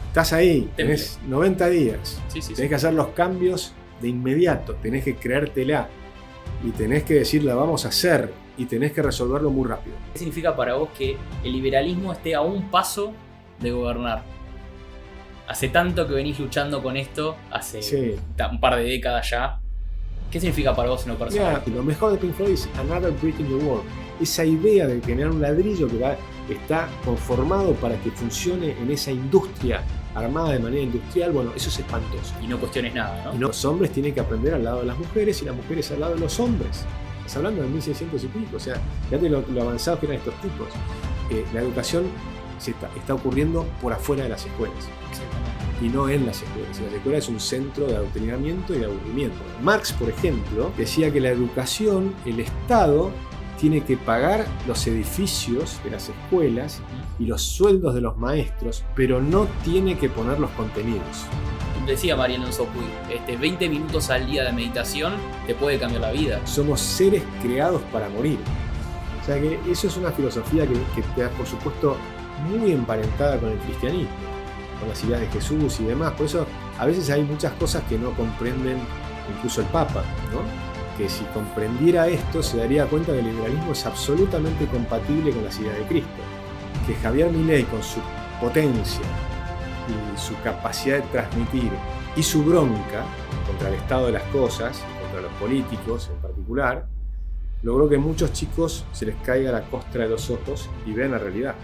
Estás ahí, tenés 90 días, tenés que hacer los cambios de inmediato, tenés que creértela y tenés que decir la vamos a hacer y tenés que resolverlo muy rápido. ¿Qué significa para vos que el liberalismo esté a un paso de gobernar? Hace tanto que venís luchando con esto, hace un par de décadas ya. ¿Qué significa para vos en lo personal? Lo mejor de Pink Floyd es Another Brick in the Wall. Esa idea de tener un ladrillo que está conformado para que funcione en esa industria armada de manera industrial, bueno, eso es espantoso. Y no cuestiones nada, ¿no? Y los hombres tienen que aprender al lado de las mujeres y las mujeres al lado de los hombres. Estás hablando de 1600 y pico, o sea, fíjate lo avanzados que eran estos tipos. La educación está ocurriendo por afuera de las escuelas. Y no en las escuelas. En las escuelas es un centro de adoctrinamiento y de aburrimiento. Marx, por ejemplo, decía que la educación, el Estado, tiene que pagar los edificios de las escuelas y los sueldos de los maestros, pero no tiene que poner los contenidos. Decía María Alonso Puig, 20 minutos al día de meditación te puede cambiar la vida. Somos seres creados para morir. O sea que eso es una filosofía que está, por supuesto, muy emparentada con el cristianismo, con las ideas de Jesús y demás. Por eso a veces hay muchas cosas que no comprenden incluso el Papa, ¿no? Que si comprendiera esto se daría cuenta que el liberalismo es absolutamente compatible con las ideas de Cristo. Que Javier Milei, con su potencia y su capacidad de transmitir y su bronca contra el estado de las cosas y contra los políticos en particular, logró que muchos chicos se les caiga la costra de los ojos y vean la realidad.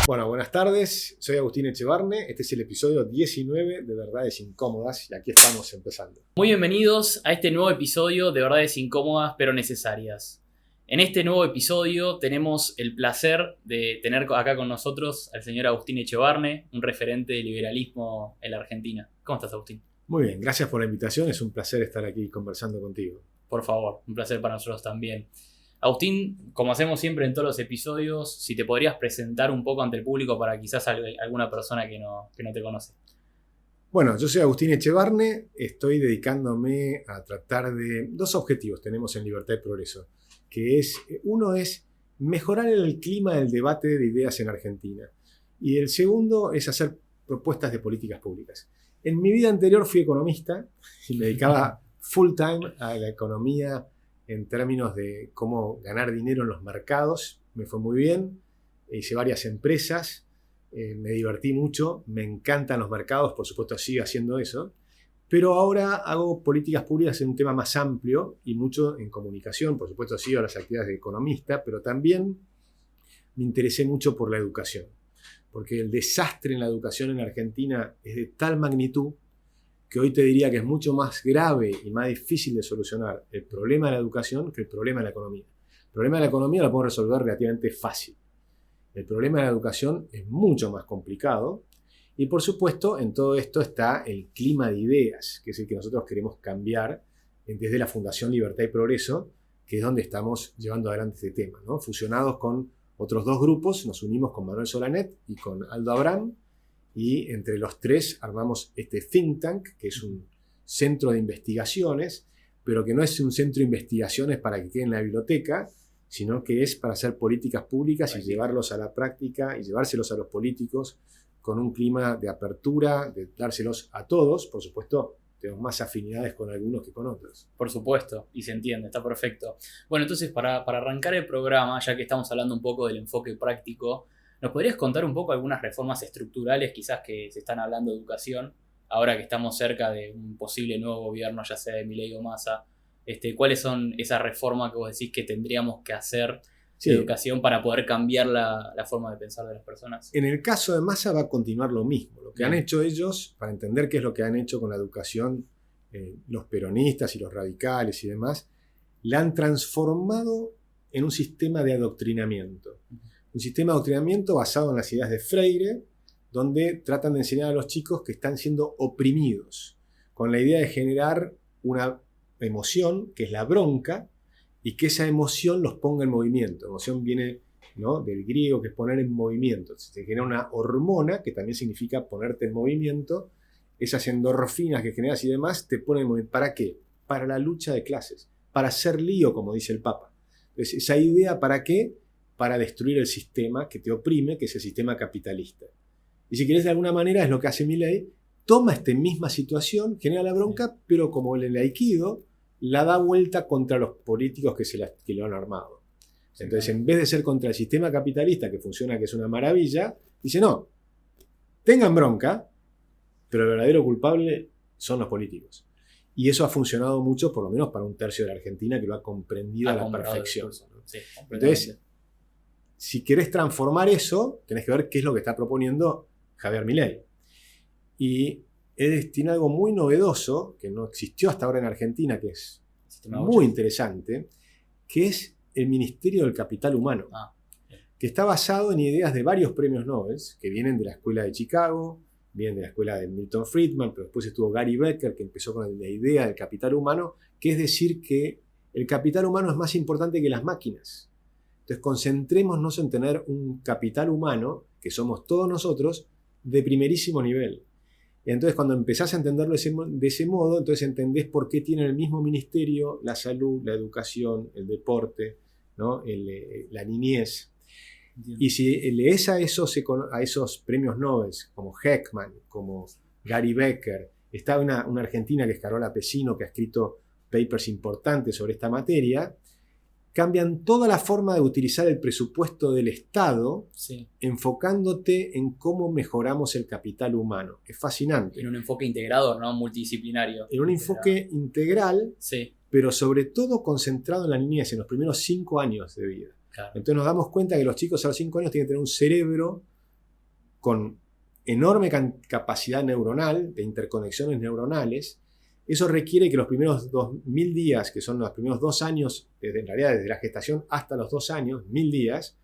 Bueno, buenas tardes, soy Agustín Echevarne, este es el episodio 19 de Verdades Incómodas y aquí estamos empezando. Muy bienvenidos a este nuevo episodio de Verdades Incómodas pero Necesarias. En este nuevo episodio tenemos el placer de tener acá con nosotros al señor Agustín Echevarne, un referente del liberalismo en la Argentina. ¿Cómo estás, Agustín? Muy bien, gracias por la invitación, es un placer estar aquí conversando contigo. Por favor, un placer para nosotros también. Agustín, como hacemos siempre en todos los episodios, si te podrías presentar un poco ante el público para quizás alguna persona que no te conoce. Bueno, yo soy Agustín Echevarne, estoy dedicándome a tratar de dos objetivos tenemos en Libertad y Progreso, que uno es mejorar el clima del debate de ideas en Argentina y el segundo es hacer propuestas de políticas públicas. En mi vida anterior fui economista y me dedicaba full time a la economía en términos de cómo ganar dinero en los mercados. Me fue muy bien, hice varias empresas, me divertí mucho, me encantan los mercados, por supuesto sigo haciendo eso, pero ahora hago políticas públicas en un tema más amplio y mucho en comunicación, por supuesto sigo las actividades de economista, pero también me interesé mucho por la educación, porque el desastre en la educación en Argentina es de tal magnitud que hoy te diría que es mucho más grave y más difícil de solucionar el problema de la educación que el problema de la economía. El problema de la economía lo podemos resolver relativamente fácil. El problema de la educación es mucho más complicado y, por supuesto, en todo esto está el clima de ideas, que es el que nosotros queremos cambiar desde la Fundación Libertad y Progreso, que es donde estamos llevando adelante este tema, ¿no? Fusionados con otros dos grupos, nos unimos con Manuel Solanet y con Aldo Abrán, y entre los tres armamos este think tank, que es un centro de investigaciones, pero que no es un centro de investigaciones para que quede en la biblioteca, sino que es para hacer políticas públicas y llevarlos a la práctica y llevárselos a los políticos con un clima de apertura, de dárselos a todos. Por supuesto, tenemos más afinidades con algunos que con otros. Por supuesto, y se entiende, está perfecto. Bueno, entonces para arrancar el programa, ya que estamos hablando un poco del enfoque práctico, ¿nos podrías contar un poco algunas reformas estructurales quizás que se están hablando de educación, ahora que estamos cerca de un posible nuevo gobierno, ya sea de Milei o Massa? ¿Cuáles son esas reformas que vos decís que tendríamos que hacer de educación para poder cambiar la forma de pensar de las personas? En el caso de Massa va a continuar lo mismo. Lo que han hecho ellos, para entender qué es lo que han hecho con la educación, los peronistas y los radicales y demás, la han transformado en un sistema de adoctrinamiento. Un sistema de adoctrinamiento basado en las ideas de Freire, donde tratan de enseñar a los chicos que están siendo oprimidos, con la idea de generar una emoción, que es la bronca, y que esa emoción los ponga en movimiento. Emoción viene ¿no? Del griego, que es poner en movimiento. Se genera una hormona que también significa ponerte en movimiento. Esas endorfinas que generas y demás te ponen en movimiento. ¿Para qué? Para la lucha de clases, para hacer lío, como dice el Papa. Entonces, esa idea, ¿para qué? Para destruir el sistema que te oprime, que es el sistema capitalista. Y si querés, de alguna manera, es lo que hace Milei, toma esta misma situación, genera la bronca, pero como el aikido, la da vuelta contra los políticos que lo han armado. Entonces, en vez de ser contra el sistema capitalista, que funciona, que es una maravilla, dice, no, tengan bronca, pero el verdadero culpable son los políticos. Y eso ha funcionado mucho, por lo menos para un tercio de la Argentina, que lo ha comprendido a la perfección. Sí, entonces, si querés transformar eso, tenés que ver qué es lo que está proponiendo Javier Milei. Y él tiene algo muy novedoso, que no existió hasta ahora en Argentina, que es muy interesante, que es el Ministerio del Capital Humano, que está basado en ideas de varios premios Nobel, que vienen de la Escuela de Chicago, vienen de la Escuela de Milton Friedman, pero después estuvo Gary Becker, que empezó con la idea del capital humano, que es decir que el capital humano es más importante que las máquinas. Entonces, concentrémonos en tener un capital humano, que somos todos nosotros, de primerísimo nivel. Y entonces, cuando empezás a entenderlo de ese modo, entonces entendés por qué tienen el mismo ministerio la salud, la educación, el deporte, ¿no? La niñez. Y si lees a esos premios Nobel, como Heckman, como Gary Becker, está una argentina que es Carola Pesino, que ha escrito papers importantes sobre esta materia, cambian toda la forma de utilizar el presupuesto del Estado, enfocándote en cómo mejoramos el capital humano. Es fascinante. En un enfoque integrador, ¿no? Multidisciplinario. En un enfoque integral, pero sobre todo concentrado en la niñez, en los primeros 5 años de vida. Claro. Entonces nos damos cuenta que los chicos a los 5 años tienen que tener un cerebro con enorme capacidad neuronal, de interconexiones neuronales. Eso requiere que los primeros 2000 días, que son los primeros 2 años, en realidad desde la gestación hasta los 2 años, 1000 días,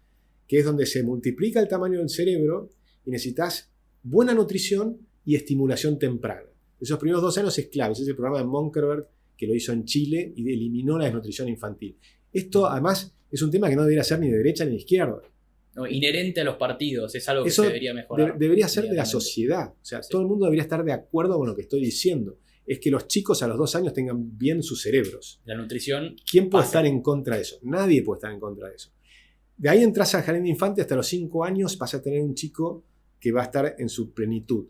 que es donde se multiplica el tamaño del cerebro y necesitas buena nutrición y estimulación temprana. Esos primeros 2 años es clave. Ese es el programa de Monkerberg, que lo hizo en Chile y eliminó la desnutrición infantil. Esto, además, es un tema que no debería ser ni de derecha ni de izquierda. No, inherente a los partidos, es algo que se debería mejorar. Debería ser de la sociedad. O sea, todo el mundo debería estar de acuerdo con lo que estoy diciendo. Es que los chicos a los 2 años tengan bien sus cerebros. La nutrición. ¿Quién puede estar en contra de eso? Nadie puede estar en contra de eso. De ahí entras al jardín de infante, hasta los 5 años vas a tener un chico que va a estar en su plenitud.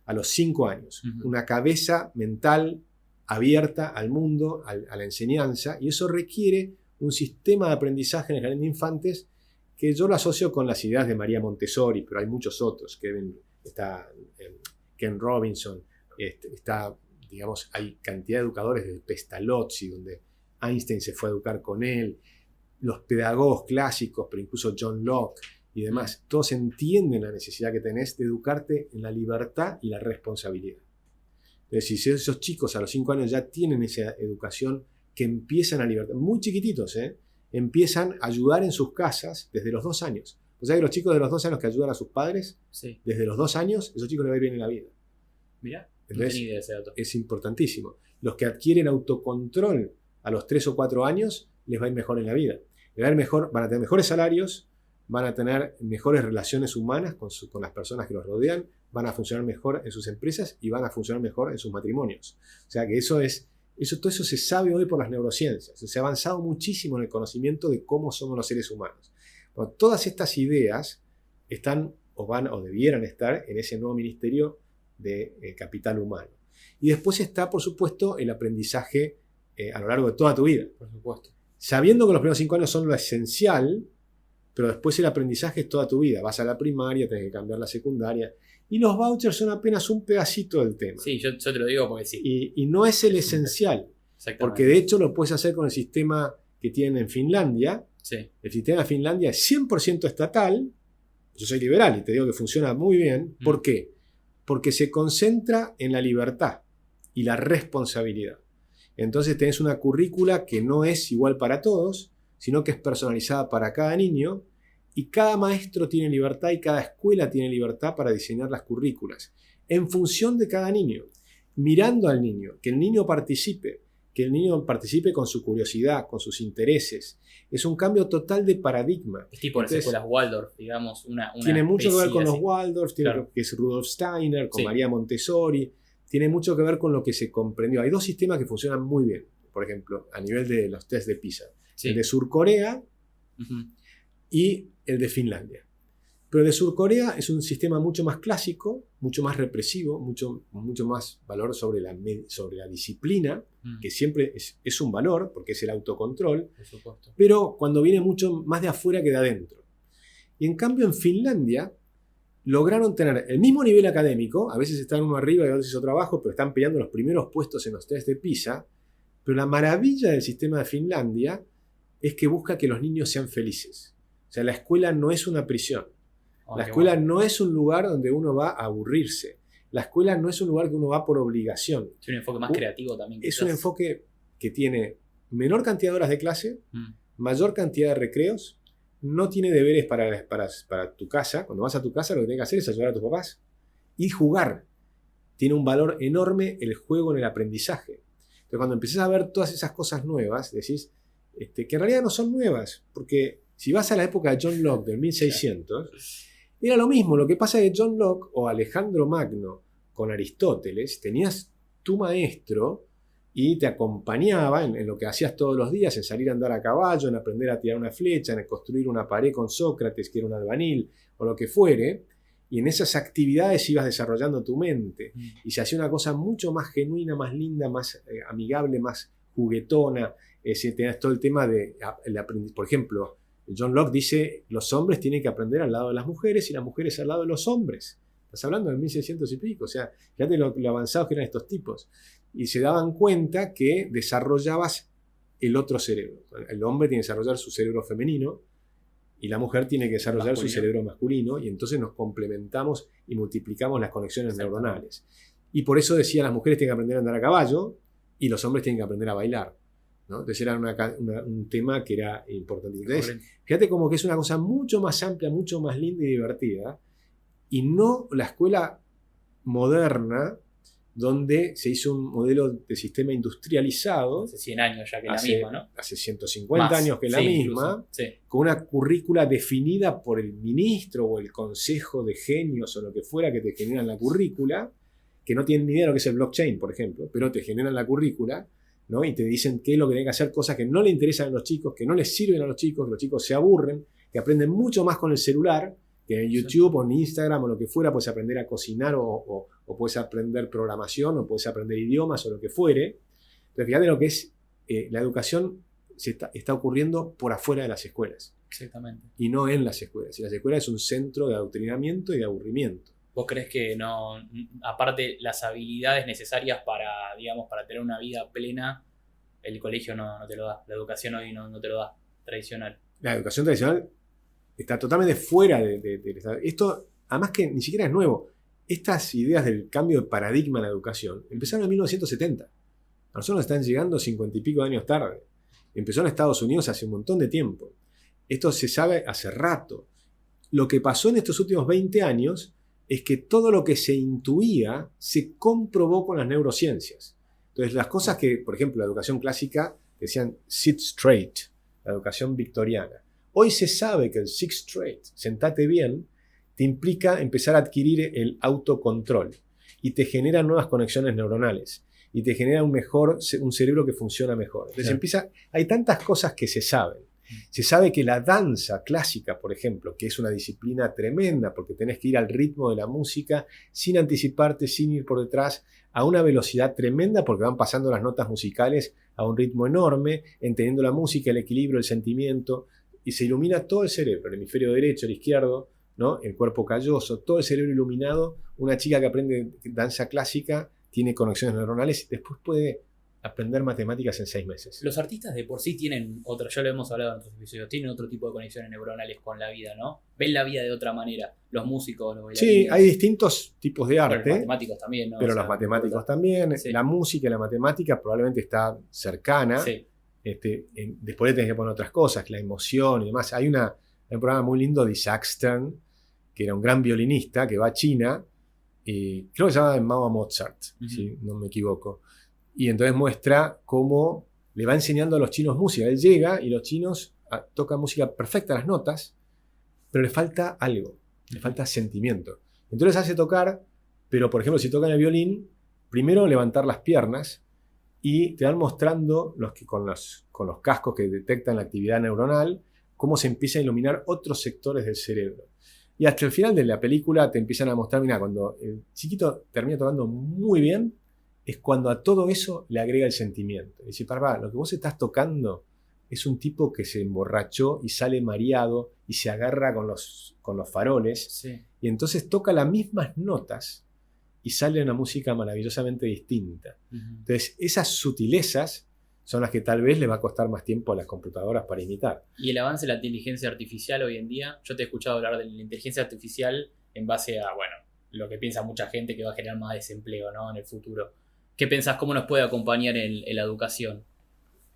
A los 5 años. Una cabeza mental abierta al mundo, a la enseñanza, y eso requiere un sistema de aprendizaje en el jardín de infantes que yo lo asocio con las ideas de María Montessori, pero hay muchos otros. Está Ken Robinson, está, digamos, hay cantidad de educadores de Pestalozzi, donde Einstein se fue a educar con él, los pedagogos clásicos, pero incluso John Locke y demás, todos entienden la necesidad que tenés de educarte en la libertad y la responsabilidad. Entonces, si esos chicos a los 5 años ya tienen esa educación que empiezan a libertad, muy chiquititos, empiezan a ayudar en sus casas desde los 2 años. O sea que los chicos de los 2 años que ayudan a sus padres, desde los 2 años, esos chicos les va a ir bien en la vida. Mirá, entonces, no tenía idea de ese dato. Es importantísimo. Los que adquieren autocontrol a los 3 o 4 años, les va a ir mejor en la vida. Les va a ir mejor, van a tener mejores salarios, van a tener mejores relaciones humanas con las personas que los rodean, van a funcionar mejor en sus empresas y van a funcionar mejor en sus matrimonios. O sea que todo eso se sabe hoy por las neurociencias. Se ha avanzado muchísimo en el conocimiento de cómo somos los seres humanos. Bueno, todas estas ideas están o debieran estar en ese nuevo ministerio de capital humano. Y después está, por supuesto, el aprendizaje a lo largo de toda tu vida. Por supuesto. Sabiendo que los primeros 5 años son lo esencial, pero después el aprendizaje es toda tu vida. Vas a la primaria, tenés que cambiar la secundaria. Y los vouchers son apenas un pedacito del tema. Sí, yo te lo digo porque sí. Y no es el esencial. Porque de hecho lo puedes hacer con el sistema que tienen en Finlandia. Sí. El sistema de Finlandia es 100% estatal. Yo soy liberal y te digo que funciona muy bien. ¿Por qué? Porque se concentra en la libertad y la responsabilidad. Entonces tenés una currícula que no es igual para todos, sino que es personalizada para cada niño, y cada maestro tiene libertad y cada escuela tiene libertad para diseñar las currículas en función de cada niño, mirando al niño, que el niño participe, que el niño participe con su curiosidad, con sus intereses. Es un cambio total de paradigma. Es tipo las escuelas Waldorf, digamos, una tiene mucho que ver con los así. Waldorf, Claro. que es Rudolf Steiner, con Sí. María Montessori. Tiene mucho que ver con lo que se comprendió. Hay dos sistemas que funcionan muy bien, por ejemplo, a nivel de los test de PISA. Sí. El de Surcorea Ujú. y el de Finlandia. Pero el de Surcorea es un sistema mucho más clásico, mucho más represivo, mucho más valor sobre la disciplina, que siempre es un valor, porque es el autocontrol, Por supuesto. pero cuando viene mucho más de afuera que de adentro. Y en cambio en Finlandia lograron tener el mismo nivel académico, a veces están uno arriba y a veces otro abajo, pero están peleando los primeros puestos en los test de PISA, pero la maravilla del sistema de Finlandia es que busca que los niños sean felices. O sea, la escuela no es una prisión. La escuela no es un lugar donde uno va a aburrirse. La escuela no es un lugar que uno va por obligación. Es un enfoque más creativo también. Es un enfoque que tiene menor cantidad de horas de clase, mayor cantidad de recreos, no tiene deberes para tu casa. Cuando vas a tu casa lo que tienes que hacer es ayudar a tus papás y jugar. Tiene un valor enorme el juego en el aprendizaje. Entonces cuando empezás a ver todas esas cosas nuevas, decís que en realidad no son nuevas, porque si vas a la época de John Locke del 1600, era lo mismo. Lo que pasa es que John Locke o Alejandro Magno con Aristóteles, tenías tu maestro y te acompañaba en lo que hacías todos los días, en salir a andar a caballo, en aprender a tirar una flecha, en construir una pared con Sócrates, que era un albanil, o lo que fuere, y en esas actividades ibas desarrollando tu mente, y se hacía una cosa mucho más genuina, más linda, más amigable, más juguetona. Tenías todo el tema de, por ejemplo, John Locke dice, los hombres tienen que aprender al lado de las mujeres y las mujeres al lado de los hombres. Estás hablando de 1600 y pico, o sea, fíjate lo avanzados que eran estos tipos. Y se daban cuenta que desarrollabas el otro cerebro. El hombre tiene que desarrollar su cerebro femenino y la mujer tiene que desarrollar su cerebro masculino, y entonces nos complementamos y multiplicamos las conexiones neuronales. Y por eso decía, las mujeres tienen que aprender a andar a caballo y los hombres tienen que aprender a bailar, ¿no? Entonces era un tema que era importante. Entonces, fíjate como que es una cosa mucho más amplia, mucho más linda y divertida, y no la escuela moderna donde se hizo un modelo de sistema industrializado. Hace 100 años ya que es la misma, ¿no? Hace 150 años que es la misma, con una currícula definida por el ministro o el consejo de genios o lo que fuera que te generan la currícula, que no tienen ni idea de lo que es el blockchain, por ejemplo, pero te generan la currícula, ¿no? Y te dicen qué es lo que tienen que hacer, cosas que no le interesan a los chicos, que no les sirven a los chicos se aburren, que aprenden mucho más con el celular, que en YouTube o en Instagram o lo que fuera. Puedes aprender a cocinar o puedes aprender programación o puedes aprender idiomas o lo que fuere. Entonces fíjate lo que es la educación está ocurriendo por afuera de las escuelas. Exactamente. Y no en las escuelas. Y las escuelas es un centro de adoctrinamiento y de aburrimiento. ¿Vos crees que no, aparte las habilidades necesarias para tener una vida plena, el colegio no te lo da? La educación hoy no te lo da, tradicional. La educación tradicional está totalmente fuera del Estado. Esto, además que ni siquiera es nuevo. Estas ideas del cambio de paradigma en la educación empezaron en 1970. A nosotros nos están llegando 50 y pico de años tarde. Empezó en Estados Unidos hace un montón de tiempo. Esto se sabe hace rato. Lo que pasó en estos últimos 20 años es que todo lo que se intuía se comprobó con las neurociencias. Entonces, las cosas que, por ejemplo, la educación clásica decían sit straight, la educación victoriana. Hoy se sabe que el sit straight, sentate bien, te implica empezar a adquirir el autocontrol y te genera nuevas conexiones neuronales y te genera un cerebro que funciona mejor. Entonces hay tantas cosas que se saben. Se sabe que la danza clásica, por ejemplo, que es una disciplina tremenda porque tenés que ir al ritmo de la música sin anticiparte, sin ir por detrás, a una velocidad tremenda porque van pasando las notas musicales a un ritmo enorme, entendiendo la música, el equilibrio, el sentimiento, y se ilumina todo el cerebro, el hemisferio derecho, el izquierdo, ¿no? El cuerpo calloso, todo el cerebro iluminado. Una chica que aprende danza clásica tiene conexiones neuronales y después puede aprender matemáticas en 6 meses. Los artistas de por sí tienen otra, ya lo hemos hablado en otros episodios, tienen otro tipo de conexiones neuronales con la vida, ¿no? Ven la vida de otra manera. Los músicos, los bailarines. Sí, hay distintos tipos de arte. Pero los matemáticos también, ¿no? Pero los matemáticos también. Sí. La música y la matemática probablemente está cercana. Sí. Después le tenés que poner otras cosas, la emoción y demás. Hay un programa muy lindo de Isaac Stern, que era un gran violinista, que va a China, y creo que se llama Mao Mozart, si no me equivoco. Y entonces muestra cómo le va enseñando a los chinos música. Él llega y los chinos tocan música perfecta, las notas, pero le falta algo, le falta sentimiento. Entonces hace tocar, pero por ejemplo si tocan el violín, primero levantar las piernas y te van mostrando con los cascos que detectan la actividad neuronal, cómo se empieza a iluminar otros sectores del cerebro. Y hasta el final de la película te empiezan a mostrar, mira, cuando el chiquito termina tocando muy bien, es cuando a todo eso le agrega el sentimiento. Dice, pará, lo que vos estás tocando es un tipo que se emborrachó y sale mareado y se agarra con los faroles. Sí. Y entonces toca las mismas notas y sale una música maravillosamente distinta. Entonces, esas sutilezas son las que tal vez le va a costar más tiempo a las computadoras para imitar. Y el avance de la inteligencia artificial hoy en día, yo te he escuchado hablar de la inteligencia artificial en base a, bueno, lo que piensa mucha gente que va a generar más desempleo, ¿no? En el futuro. ¿Qué pensás? ¿Cómo nos puede acompañar en la educación?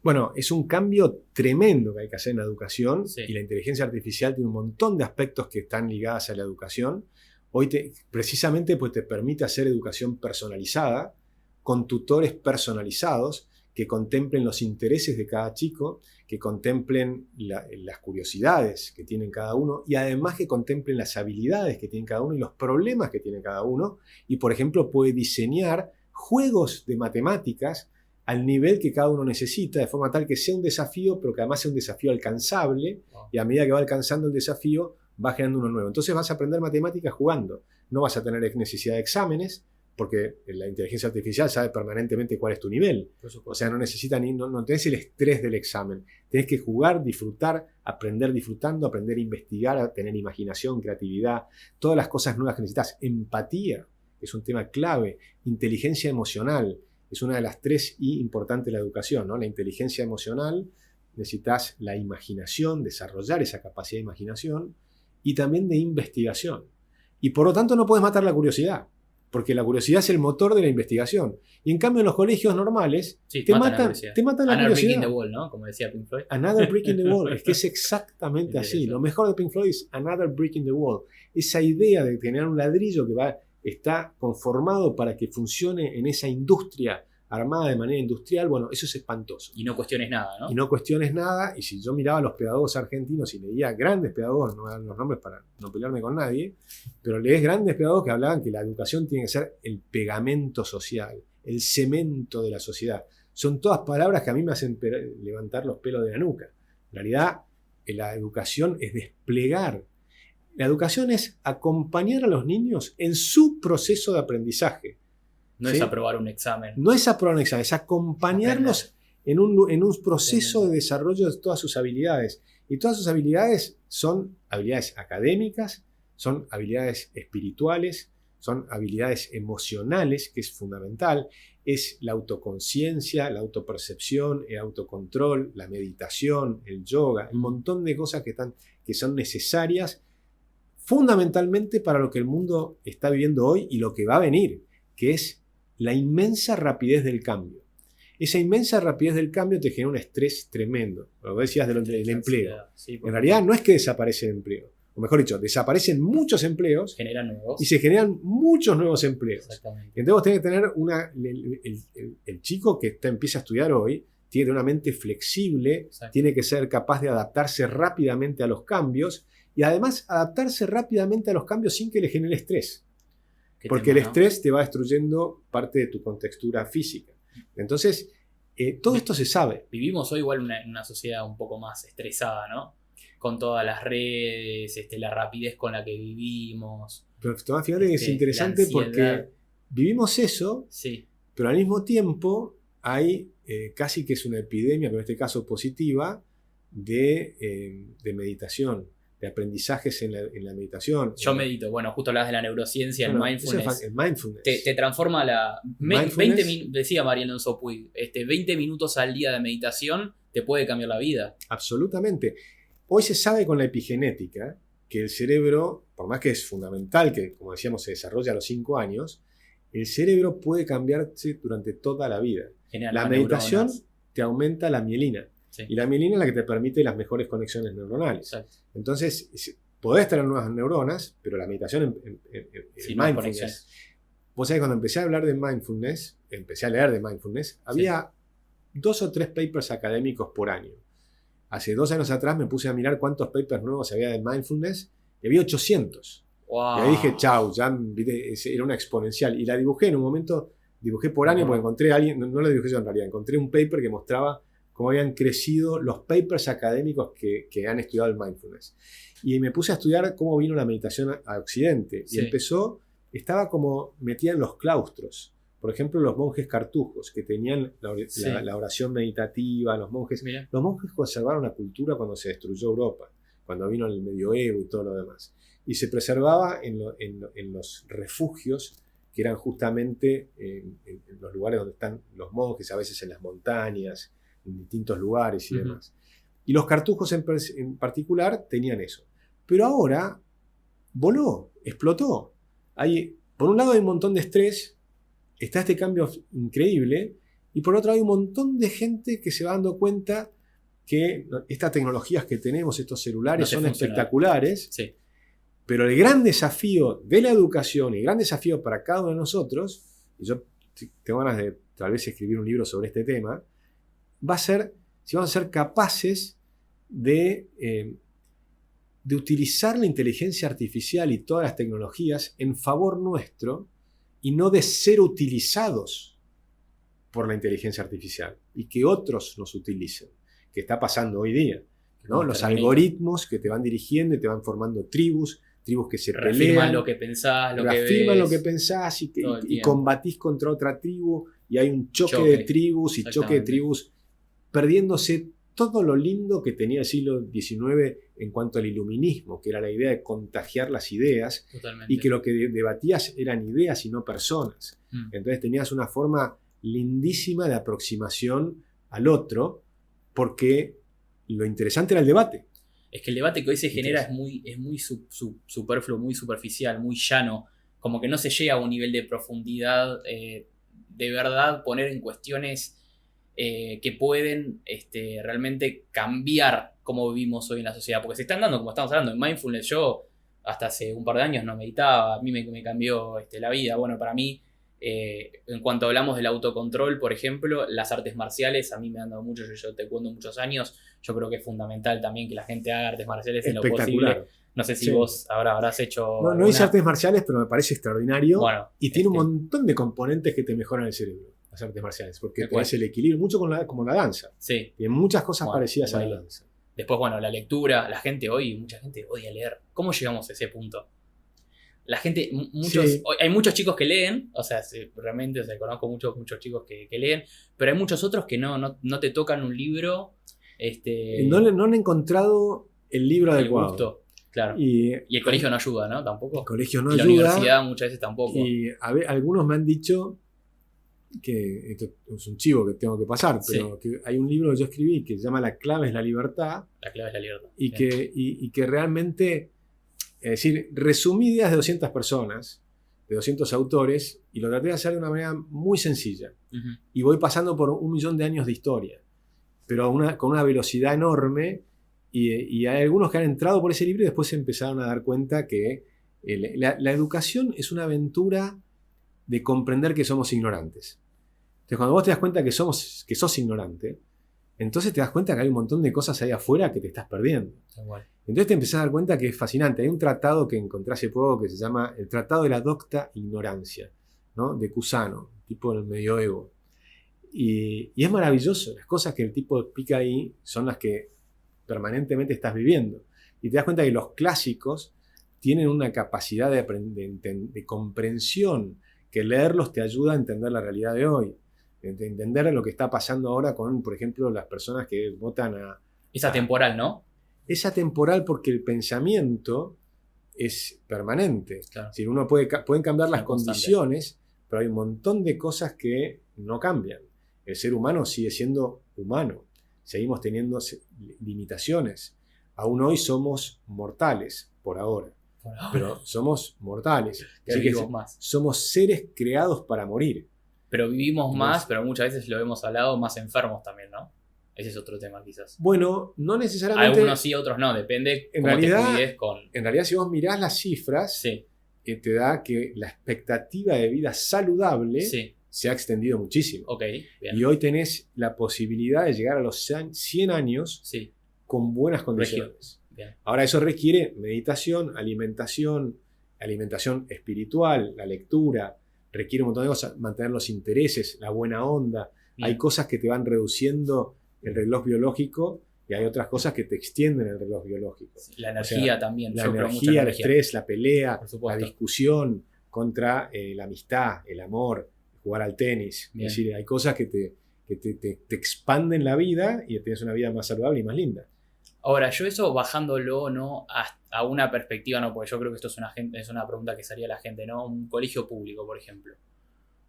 Bueno, es un cambio tremendo que hay que hacer en la educación, Sí. y la inteligencia artificial tiene un montón de aspectos que están ligados a la educación. Hoy precisamente pues te permite hacer educación personalizada, con tutores personalizados que contemplen los intereses de cada chico, que contemplen las curiosidades que tienen cada uno y además que contemplen las habilidades que tiene cada uno y los problemas que tiene cada uno. Y por ejemplo puede diseñar juegos de matemáticas al nivel que cada uno necesita, de forma tal que sea un desafío, pero que además sea un desafío alcanzable, y a medida que va alcanzando el desafío, va generando uno nuevo. Entonces vas a aprender matemáticas jugando. No vas a tener necesidad de exámenes, porque la inteligencia artificial sabe permanentemente cuál es tu nivel. O sea, no necesita no tenés el estrés del examen. Tenés que jugar, disfrutar, aprender disfrutando, aprender a investigar, a tener imaginación, creatividad, todas las cosas nuevas que necesitas. Empatía, que es un tema clave. Inteligencia emocional, es una de las 3 I importantes de la educación, ¿no? La inteligencia emocional, necesitas la imaginación, desarrollar esa capacidad de imaginación, y también de investigación. Y por lo tanto no puedes matar la curiosidad, porque la curiosidad es el motor de la investigación. Y en cambio en los colegios normales Sí, te matan la Another curiosidad. Brick in the Wall, ¿no? Como decía Pink Floyd. Another brick in the wall. Es que es exactamente así. Lo mejor de Pink Floyd es Another brick in the wall. Esa idea de tener un ladrillo que está conformado para que funcione en esa industria armada de manera industrial, bueno, eso es espantoso. Y no cuestiones nada, ¿no? Y no cuestiones nada, y si yo miraba a los pedagogos argentinos y leía grandes pedagogos, no voy a dar los nombres para no pelearme con nadie, pero lees grandes pedagogos que hablaban que la educación tiene que ser el pegamento social, el cemento de la sociedad. Son todas palabras que a mí me hacen levantar los pelos de la nuca. En realidad, la educación es desplegar. La educación es acompañar a los niños en su proceso de aprendizaje. No ¿sí? es aprobar un examen. No es aprobar un examen, es acompañarlos en un proceso de desarrollo de todas sus habilidades. Y todas sus habilidades son habilidades académicas, son habilidades espirituales, son habilidades emocionales, que es fundamental. Es la autoconciencia, la autopercepción, el autocontrol, la meditación, el yoga, un montón de cosas que son necesarias fundamentalmente para lo que el mundo está viviendo hoy y lo que va a venir, que es la inmensa rapidez del cambio. Esa inmensa rapidez del cambio te genera un estrés tremendo. Lo que decías del empleo. Sí, en realidad no es que desaparece el empleo. O mejor dicho, desaparecen muchos empleos generan nuevos. y se generan muchos nuevos empleos. Exactamente. Entonces vos tenés que tener el chico que empieza a estudiar hoy, tiene una mente flexible, Exacto. Tiene que ser capaz de adaptarse rápidamente a los cambios y además adaptarse rápidamente a los cambios sin que le genere estrés. Porque el estrés te va destruyendo parte de tu contextura física. Entonces, todo esto se sabe. Vivimos hoy igual en una sociedad un poco más estresada, ¿no? Con todas las redes, la rapidez con la que vivimos. Pero fíjate que es interesante porque vivimos eso, sí. Pero al mismo tiempo hay casi que es una epidemia, pero en este caso positiva, de meditación. De aprendizajes en la meditación. Yo medito, bueno, justo hablabas de la neurociencia, el mindfulness. El mindfulness. Te transforma decía María Alonso Puig, 20 minutos al día de meditación te puede cambiar la vida. Absolutamente. Hoy se sabe con la epigenética que el cerebro, por más que es fundamental, que como decíamos se desarrolla a los 5 años, el cerebro puede cambiarse durante toda la vida. La meditación te aumenta la mielina. Sí. Y la mielina es la que te permite las mejores conexiones neuronales. Exacto. Entonces, podés tener nuevas neuronas, pero la meditación, el mindfulness, Vos sabés, cuando empecé a hablar de mindfulness, empecé a leer de mindfulness, había 2 o 3 papers académicos por año. Hace 2 años atrás me puse a mirar cuántos papers nuevos había de mindfulness y había 800. Wow. Y ahí dije, chau, ya era una exponencial. Y la dibujé en un momento, dibujé por año porque encontré a alguien, no lo dibujé yo en realidad, encontré un paper que mostraba cómo habían crecido los papers académicos que han estudiado el mindfulness. Y me puse a estudiar cómo vino la meditación a Occidente. Y estaba como metida en los claustros. Por ejemplo, los monjes cartujos, que tenían la oración meditativa, los monjes conservaron la cultura cuando se destruyó Europa, cuando vino el medioevo y todo lo demás. Y se preservaba en los refugios, que eran justamente en los lugares donde están los monjes, a veces en las montañas, en distintos lugares y demás. Y los cartujos en particular tenían eso. Pero ahora voló, explotó. Por un lado hay un montón de estrés, está este cambio increíble, y por otro hay un montón de gente que se va dando cuenta que estas tecnologías que tenemos, estos celulares, son espectaculares, pero el gran desafío de la educación y el gran desafío para cada uno de nosotros, y yo tengo ganas de tal vez escribir un libro sobre este tema, va a ser si vamos a ser capaces de utilizar la inteligencia artificial y todas las tecnologías en favor nuestro y no de ser utilizados por la inteligencia artificial y que otros nos utilicen, que está pasando hoy día, ¿no? Los algoritmos que te van dirigiendo y te van formando tribus que se pelean. Reafirman lo que pensás, lo que pensás y combatís contra otra tribu y hay un choque de tribus y choque de tribus perdiéndose todo lo lindo que tenía el siglo XIX en cuanto al iluminismo, que era la idea de contagiar las ideas. Totalmente. Y que lo que debatías eran ideas y no personas. Entonces tenías una forma lindísima de aproximación al otro, porque lo interesante era el debate. Es que el debate que hoy se genera es muy superfluo, muy superficial, muy llano, como que no se llega a un nivel de profundidad, de verdad poner en cuestiones que pueden realmente cambiar cómo vivimos hoy en la sociedad, porque se están dando, como estamos hablando, en mindfulness. Yo hasta hace un par de años no meditaba, a mí me cambió la vida. Bueno, para mí, en cuanto hablamos del autocontrol, por ejemplo, las artes marciales a mí me han dado mucho. Yo taekwondo muchos años, yo creo que es fundamental también que la gente haga artes marciales en lo posible. No sé si vos habrás hecho... No hice artes marciales, pero me parece extraordinario. Bueno, y tiene un montón de componentes que te mejoran el cerebro, las artes marciales, porque tenés el equilibrio, mucho como la danza. Sí. Tiene muchas cosas parecidas a la danza. Después, la lectura. La gente hoy, mucha gente odia leer. ¿Cómo llegamos a ese punto? La gente, hay muchos chicos que leen, realmente conozco muchos chicos que leen, pero hay muchos otros que no te tocan un libro. No han encontrado el libro adecuado. Gusto. Claro. Y el colegio no ayuda, ¿no? Tampoco. El colegio no ayuda. La universidad muchas veces tampoco. Y algunos me han dicho que esto es un chivo que tengo que pasar, pero que hay un libro que yo escribí que se llama La clave es la libertad. La clave es la libertad. Y que realmente, es decir, resumí ideas de 200 personas, de 200 autores, y lo traté de hacer de una manera muy sencilla. Y voy pasando por 1.000.000 de años de historia, pero con una velocidad enorme. Y hay algunos que han entrado por ese libro y después se empezaron a dar cuenta que la educación es una aventura de comprender que somos ignorantes. Entonces, cuando vos te das cuenta que sos ignorante, entonces te das cuenta que hay un montón de cosas ahí afuera que te estás perdiendo. Entonces te empezás a dar cuenta que es fascinante. Hay un tratado que encontré hace poco que se llama el Tratado de la Docta Ignorancia, ¿no? De Cusano, tipo del medioevo. Y es maravilloso. Las cosas que el tipo explica ahí son las que permanentemente estás viviendo. Y te das cuenta que los clásicos tienen una capacidad de comprensión, que leerlos te ayuda a entender la realidad de hoy, de entender lo que está pasando ahora con, por ejemplo, las personas que votan a... Es atemporal, ¿no? Es atemporal porque el pensamiento es permanente. Claro. Si uno pueden cambiar las condiciones, pero hay un montón de cosas que no cambian. El ser humano sigue siendo humano. Seguimos teniendo limitaciones. Aún hoy somos mortales, por ahora. Pero somos mortales. Así que somos seres creados para morir. Pero vivimos más, pero muchas veces lo hemos hablado, más enfermos también, ¿no? Ese es otro tema, quizás. Bueno, no necesariamente... Algunos sí, otros no. Depende cómo te cuides con... En realidad, si vos mirás las cifras, te da que la expectativa de vida saludable Sí, se ha extendido muchísimo. ok, bien. Y hoy tenés la posibilidad de llegar a los 100 años Sí, con buenas condiciones. bien. Ahora eso requiere meditación, alimentación espiritual, la lectura, requiere un montón de cosas, mantener los intereses, la buena onda. Bien. Hay cosas que te van reduciendo el reloj biológico y hay otras cosas que te extienden el reloj biológico. La energía también. La Yo creo mucho en energía, el energía. estrés, la pelea, Por la supuesto. discusión contra la amistad, el amor, jugar al tenis. Bien. Es decir, hay cosas que te expanden la vida y tienes una vida más saludable y más linda. Ahora, yo eso bajándolo, ¿no? A una perspectiva, ¿no? Porque yo creo que esto es una pregunta que sería la gente, ¿no? Un colegio público, por ejemplo.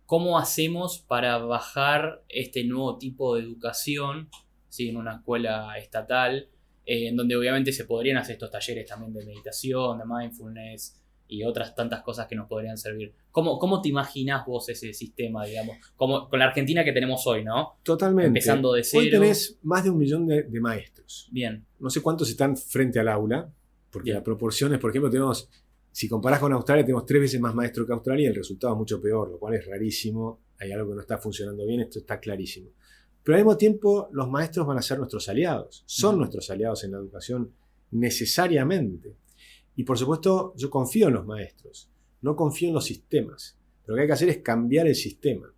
¿Cómo hacemos para bajar este nuevo tipo de educación, ¿sí? En una escuela estatal, en donde obviamente se podrían hacer estos talleres también de meditación, de mindfulness y otras tantas cosas que nos podrían servir? ¿Cómo te imaginás vos ese sistema, digamos? Como con la Argentina que tenemos hoy, ¿no? Totalmente. Empezando de cero. Hoy tenés más de 1 millón de maestros. Bien, No sé cuántos están frente al aula, porque Bien. la proporción es, por ejemplo, si comparás con Australia, tenemos 3 veces más maestros que Australia y el resultado es mucho peor, lo cual es rarísimo. Hay algo que no está funcionando bien, esto está clarísimo. Pero al mismo tiempo, los maestros van a ser nuestros aliados. Son nuestros aliados en la educación necesariamente. Y por supuesto, yo confío en los maestros, no confío en los sistemas. Pero lo que hay que hacer es cambiar el sistema.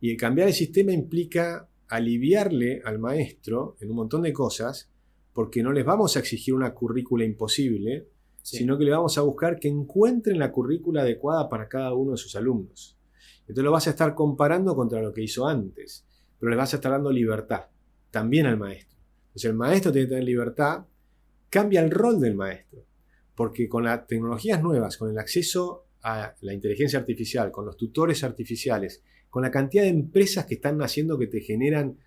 Y el cambiar el sistema implica aliviarle al maestro en un montón de cosas, porque no les vamos a exigir una currícula imposible, sí. sino que le vamos a buscar que encuentren la currícula adecuada para cada uno de sus alumnos. Entonces lo vas a estar comparando contra lo que hizo antes, pero les vas a estar dando libertad también al maestro. Entonces el maestro tiene que tener libertad, cambia el rol del maestro, porque con las tecnologías nuevas, con el acceso a la inteligencia artificial, con los tutores artificiales, con la cantidad de empresas que están naciendo que te generan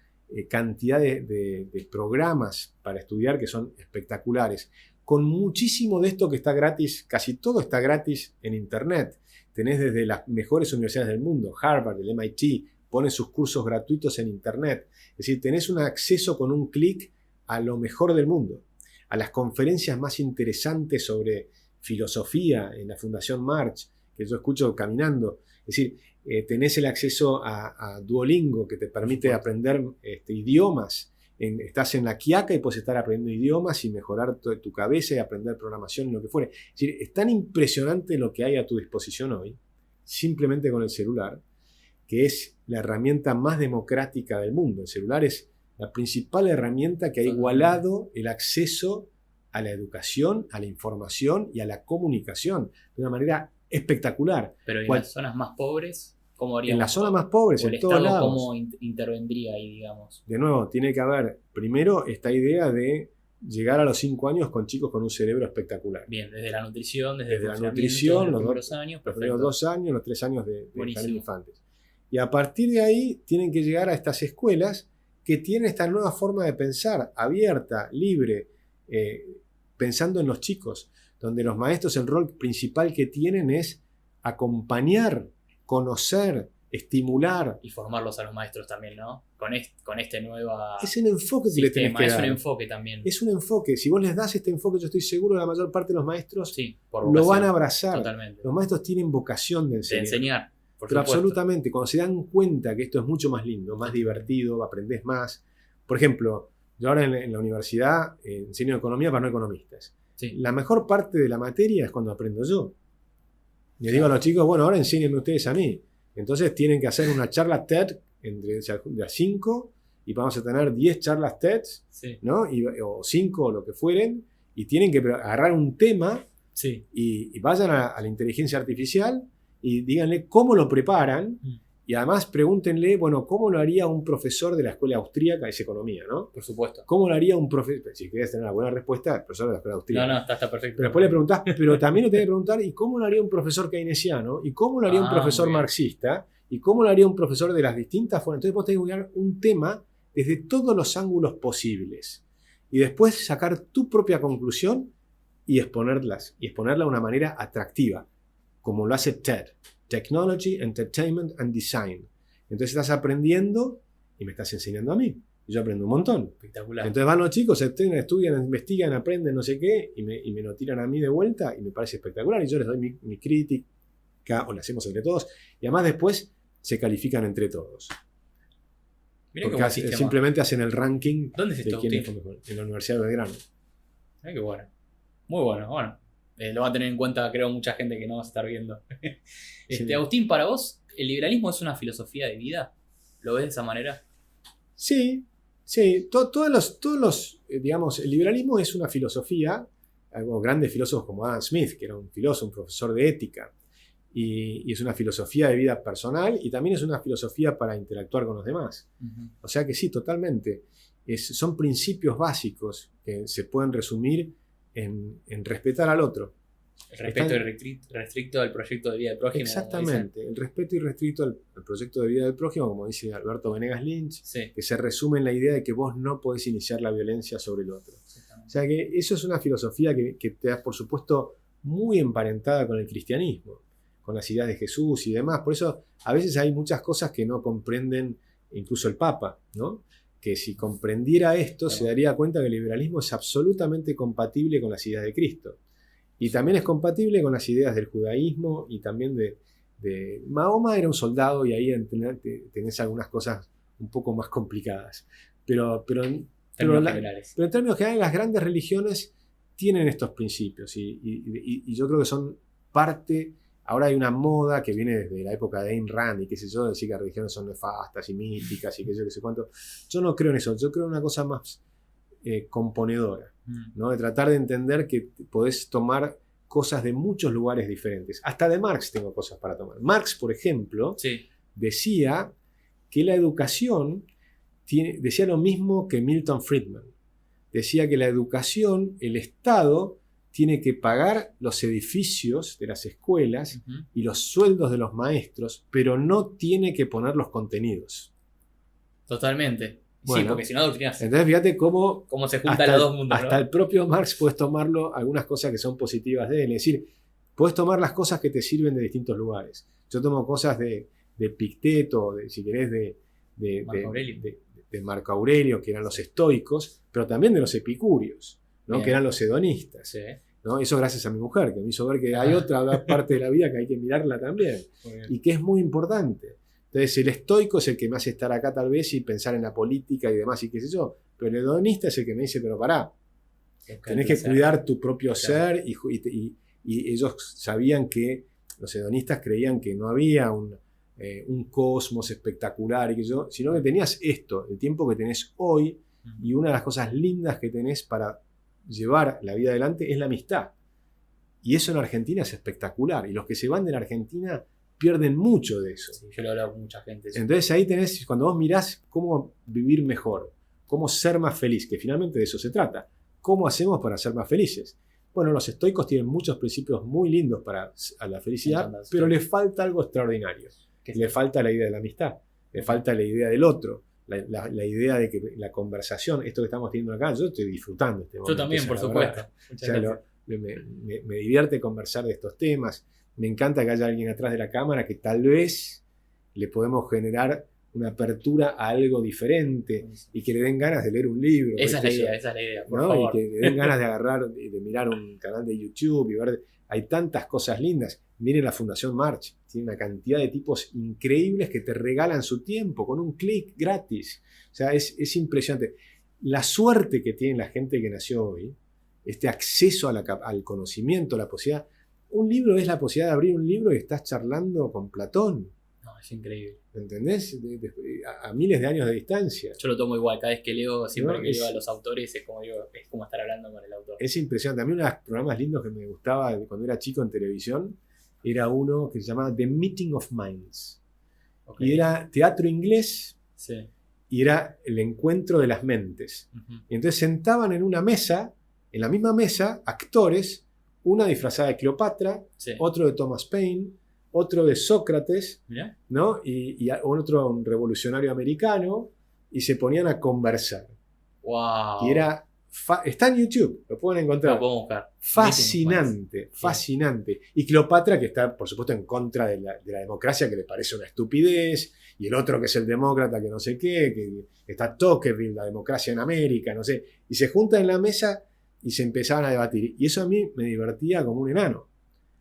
cantidad de programas para estudiar que son espectaculares, con muchísimo de esto que está gratis, casi todo está gratis en Internet. Tenés desde las mejores universidades del mundo, Harvard, el MIT, ponen sus cursos gratuitos en Internet. Es decir, tenés un acceso con un clic a lo mejor del mundo, a las conferencias más interesantes sobre filosofía en la Fundación March, que yo escucho caminando. Es decir, tenés el acceso a Duolingo, que te permite aprender idiomas. Estás en la Quiaca y puedes estar aprendiendo idiomas y mejorar tu cabeza y aprender programación y lo que fuere. Es decir, es tan impresionante lo que hay a tu disposición hoy, simplemente con el celular, que es la herramienta más democrática del mundo. El celular es la principal herramienta que ha igualado el acceso a la educación, a la información y a la comunicación de una manera espectacular. Pero en las zonas más pobres, ¿cómo haríamos? En las zonas más pobres, en todos lados. ¿Cómo intervendría ahí, digamos? De nuevo, tiene que haber primero esta idea de llegar a los 5 años con chicos con un cerebro espectacular. Bien, desde la nutrición, desde la nutrición, los primeros años, los primeros 2 años, los 3 años de jardín infantes. Y a partir de ahí tienen que llegar a estas escuelas que tienen esta nueva forma de pensar, abierta, libre, pensando en los chicos, donde los maestros el rol principal que tienen es acompañar, conocer, estimular. Y formarlos a los maestros también, ¿no? Con este nuevo es un enfoque que le tenés que dar. Es un enfoque también. Es un enfoque. Si vos les das este enfoque, yo estoy seguro que la mayor parte de los maestros por lo van a abrazar. Totalmente. Los maestros tienen vocación de enseñar. Pero absolutamente, cuando se dan cuenta que esto es mucho más lindo, más divertido, aprendés más. Por ejemplo, yo ahora en la universidad enseño economía para no economistas. Sí. La mejor parte de la materia es cuando aprendo yo. Les digo a los chicos, bueno, ahora enséñenme ustedes a mí. Entonces tienen que hacer una charla TED de las 5 y vamos a tener 10 charlas TED, sí. ¿no? O 5 o lo que fueren, y tienen que agarrar un tema sí. y vayan a la inteligencia artificial y díganle cómo lo preparan. Y además pregúntenle, bueno, ¿cómo lo haría un profesor de la escuela austríaca? Es economía, ¿no? Por supuesto. ¿Cómo lo haría un profesor? Si querés tener una buena respuesta, el profesor de la escuela austríaca. No, está perfecto. Pero después le preguntás, pero también lo tenés que preguntar, ¿y cómo lo haría un profesor keynesiano? ¿Y cómo lo haría un profesor marxista? ¿Y cómo lo haría un profesor de las distintas formas? Entonces vos tenés que buscar un tema desde todos los ángulos posibles. Y después sacar tu propia conclusión y exponerla de una manera atractiva, como lo hace TED. Technology, Entertainment and Design. Entonces estás aprendiendo y me estás enseñando a mí. y yo aprendo un montón. Espectacular. Entonces van los chicos, se entrenan, estudian, investigan, aprenden no sé qué, y me lo tiran a mí de vuelta y me parece espectacular. Y yo les doy mi crítica, o la hacemos entre todos, y además después se califican entre todos. Mirá Porque simplemente hacen el ranking. ¿Dónde es esto, de quién fue mejor. En la Universidad de Belgrano. Qué bueno. Muy bueno, bueno. Lo va a tener en cuenta, creo, mucha gente que no va a estar viendo. Sí. Agustín, para vos, ¿el liberalismo es una filosofía de vida? ¿Lo ves de esa manera? Sí. Todos los digamos, el liberalismo es una filosofía. Grandes filósofos como Adam Smith, que era un filósofo, un profesor de ética, y es una filosofía de vida personal y también es una filosofía para interactuar con los demás. Uh-huh. O sea que sí, totalmente. Son principios básicos que se pueden resumir en respetar al otro. El respeto restricto al proyecto de vida del prójimo. Exactamente, el respeto irrestricto al proyecto de vida del prójimo, como dice Alberto Venegas Lynch, sí. Que se resume en la idea de que vos no podés iniciar la violencia sobre el otro. O sea que eso es una filosofía que te da, por supuesto, muy emparentada con el cristianismo, con las ideas de Jesús y demás. Por eso a veces hay muchas cosas que no comprenden incluso el Papa, ¿no? Que si comprendiera esto, claro, se daría cuenta que el liberalismo es absolutamente compatible con las ideas de Cristo. Y también es compatible con las ideas del judaísmo y también de Mahoma era un soldado y ahí tenés algunas cosas un poco más complicadas. Pero en términos generales, las grandes religiones tienen estos principios y yo creo que son parte. Ahora hay una moda que viene desde la época de Ayn Rand y qué sé yo, decir que las religiones son nefastas y míticas y qué sé cuánto. Yo no creo en eso, yo creo en una cosa más componedora, ¿no? De tratar de entender que podés tomar cosas de muchos lugares diferentes. Hasta de Marx tengo cosas para tomar. Marx, por ejemplo, sí, decía que la educación decía lo mismo que Milton Friedman. Decía que la educación, el Estado, tiene que pagar los edificios de las escuelas y los sueldos de los maestros, pero no tiene que poner los contenidos. Totalmente. Bueno, sí, porque si no doctrinas. Entonces fíjate cómo se juntan los dos mundos. Hasta, ¿no? El propio Marx puedes tomarlo algunas cosas que son positivas de él. Es decir, puedes tomar las cosas que te sirven de distintos lugares. Yo tomo cosas de Epicteto, si querés, de Marco Aurelio, que eran los estoicos, pero también de los epicúreos, ¿no? Que eran los hedonistas. Sí. ¿No? Eso gracias a mi mujer, que me hizo ver que hay otra parte de la vida que hay que mirarla también. Y que es muy importante. Entonces el estoico es el que me hace estar acá tal vez y pensar en la política y demás y qué sé yo. Pero el hedonista es el que me dice, pero pará, tenés que cuidar tu propio ser y ellos sabían que los hedonistas creían que no había un cosmos espectacular y que yo, sino que tenías esto, el tiempo que tenés hoy y una de las cosas lindas que tenés para llevar la vida adelante es la amistad. Y eso en Argentina es espectacular. Y los que se van de la Argentina pierden mucho de eso. Sí, yo lo he hablado con mucha gente. Sí. Entonces ahí tenés, cuando vos mirás cómo vivir mejor, cómo ser más feliz, que finalmente de eso se trata. ¿Cómo hacemos para ser más felices? Bueno, los estoicos tienen muchos principios muy lindos para la felicidad, pero les falta algo extraordinario. Le falta la idea de la amistad, le falta la idea del otro. La idea de que la conversación, esto que estamos teniendo acá, yo estoy disfrutando este momento. Yo también, por supuesto. Me divierte conversar de estos temas. Me encanta que haya alguien atrás de la cámara que tal vez le podemos generar una apertura a algo diferente y que le den ganas de leer un libro. Esa es la idea, por favor. Y que le den ganas de agarrar, de mirar un canal de YouTube y ver. Hay tantas cosas lindas. Miren la Fundación March. Tiene una cantidad de tipos increíbles que te regalan su tiempo con un clic gratis. O sea, es impresionante. La suerte que tiene la gente que nació hoy, este acceso al conocimiento, la posibilidad. Un libro es la posibilidad de abrir un libro y estás charlando con Platón. No, es increíble. ¿Entendés? A miles de años de distancia. Yo lo tomo igual. Cada vez que leo, siempre que leo a los autores, es como estar hablando con el autor. Es impresionante. A mí uno de los programas lindos que me gustaba cuando era chico en televisión era uno que se llamaba The Meeting of Minds. Okay. Y era teatro inglés. Sí. Y era el encuentro de las mentes. Y entonces sentaban en una mesa, en la misma mesa, actores, una disfrazada de Cleopatra, otro de Thomas Paine, otro de Sócrates, ¿no? Y otro un revolucionario americano, y se ponían a conversar. Wow. Y era Está en YouTube, lo pueden encontrar. Lo podemos buscar. Fascinante, fascinante. Y Cleopatra, que está, por supuesto, en contra de la democracia, que le parece una estupidez, y el otro que es el demócrata, que no sé qué, que está Tocqueville, la democracia en América, no sé. Y se juntan en la mesa y se empezaban a debatir. Y eso a mí me divertía como un enano.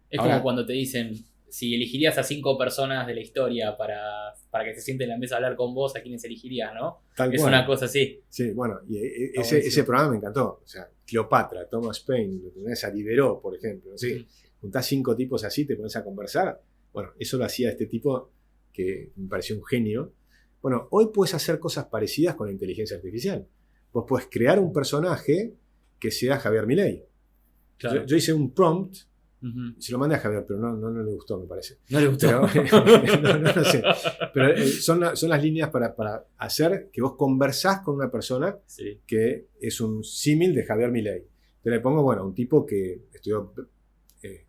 Es Ahora, como cuando te dicen, si elegirías a 5 personas de la historia para que se sienten en la mesa a hablar con vos, ¿a quiénes elegirías, no? Tal Es cual. una cosa así. Sí, bueno, y ese programa me encantó. O sea, Cleopatra, Thomas Paine, lo tenés a Diderot, por ejemplo. ¿Sí? Juntás 5 tipos así, te pones a conversar. Bueno, eso lo hacía este tipo que me pareció un genio. Bueno, hoy puedes hacer cosas parecidas con la inteligencia artificial. Vos podés crear un personaje que sea Javier Milei. Claro. Yo hice un prompt, se lo mandé a Javier, pero no le gustó, me parece. No le gustó. Pero, no sé. Pero son las líneas para hacer que vos conversás con una persona que es un símil de Javier Milei. Te le pongo, bueno, un tipo que estudió,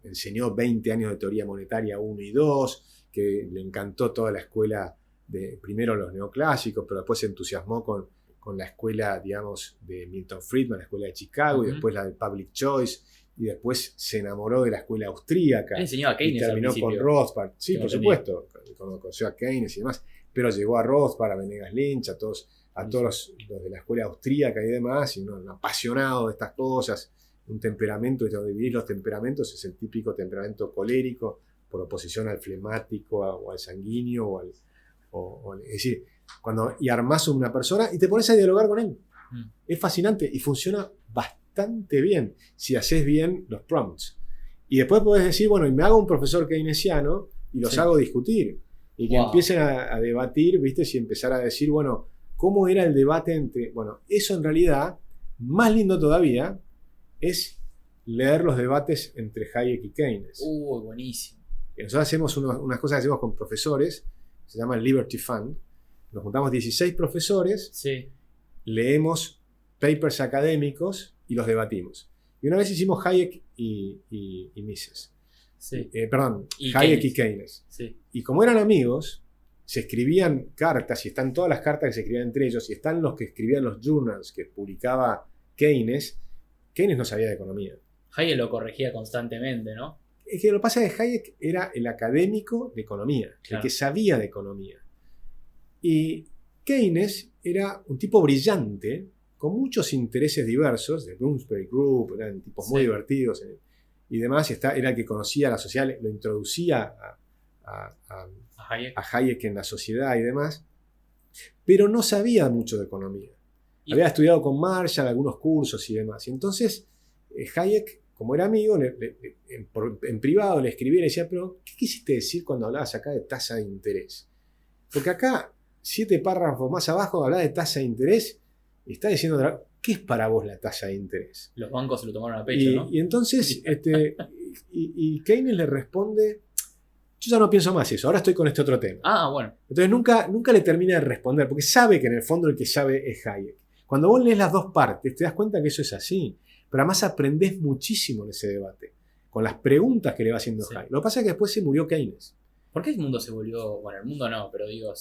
enseñó 20 años de teoría monetaria 1 y 2, que le encantó toda la escuela de, primero los neoclásicos, pero después se entusiasmó con la escuela, digamos, de Milton Friedman, la escuela de Chicago, y después la del Public Choice, y después se enamoró de la escuela austríaca. Él enseñó a Keynes y terminó con Rothbard. Sí, por supuesto, conoció a Keynes y demás, pero llegó a Rothbard, a Venegas Lynch, a todos los de la escuela austríaca y demás, y un apasionado de estas cosas, un temperamento, y donde vivís los temperamentos es el típico temperamento colérico, por oposición al flemático o al sanguíneo, es decir, y armás una persona y te pones a dialogar con él. Es fascinante y funciona bastante bien si haces bien los prompts. Y después podés decir, bueno, y me hago un profesor keynesiano y los hago discutir. Y que empiecen a debatir, ¿viste? Si empezar a decir, bueno, ¿cómo era el debate entre...? Bueno, eso en realidad, más lindo todavía, es leer los debates entre Hayek y Keynes. Buenísimo. Y nosotros hacemos unas cosas que hacemos con profesores, se llama Liberty Fund. Nos juntamos 16 profesores, leemos papers académicos y los debatimos. Y una vez hicimos Hayek y Mises. Perdón, Hayek y Keynes. Y como eran amigos, se escribían cartas, y están todas las cartas que se escribían entre ellos, y están los que escribían los journals que publicaba Keynes. Keynes no sabía de economía. Hayek lo corregía constantemente, ¿no? Es que lo que pasa es que Hayek era el académico de economía, el que sabía de economía. Y Keynes era un tipo brillante, con muchos intereses diversos, de Bloomsbury Group, eran tipos muy divertidos y demás, era el que conocía la sociedad, lo introducía a Hayek en la sociedad y demás, pero no sabía mucho de economía. Había estudiado con Marshall algunos cursos y demás. Y entonces Hayek, como era amigo, en privado le escribía y le decía, pero ¿qué quisiste decir cuando hablabas acá de tasa de interés? Porque acá, 7 párrafos más abajo, hablaba de tasa de interés y está diciendo, ¿qué es para vos la tasa de interés? Los bancos se lo tomaron a pecho, ¿no? Y entonces y Keynes le responde, yo ya no pienso más eso, ahora estoy con este otro tema. Bueno. Entonces nunca le termina de responder, porque sabe que en el fondo el que sabe es Hayek. Cuando vos lees las dos partes, te das cuenta que eso es así. Pero además aprendés muchísimo en ese debate, con las preguntas que le va haciendo Hayek. Lo que pasa es que después se murió Keynes. ¿Por qué el mundo se volvió, bueno, el mundo no, pero digo,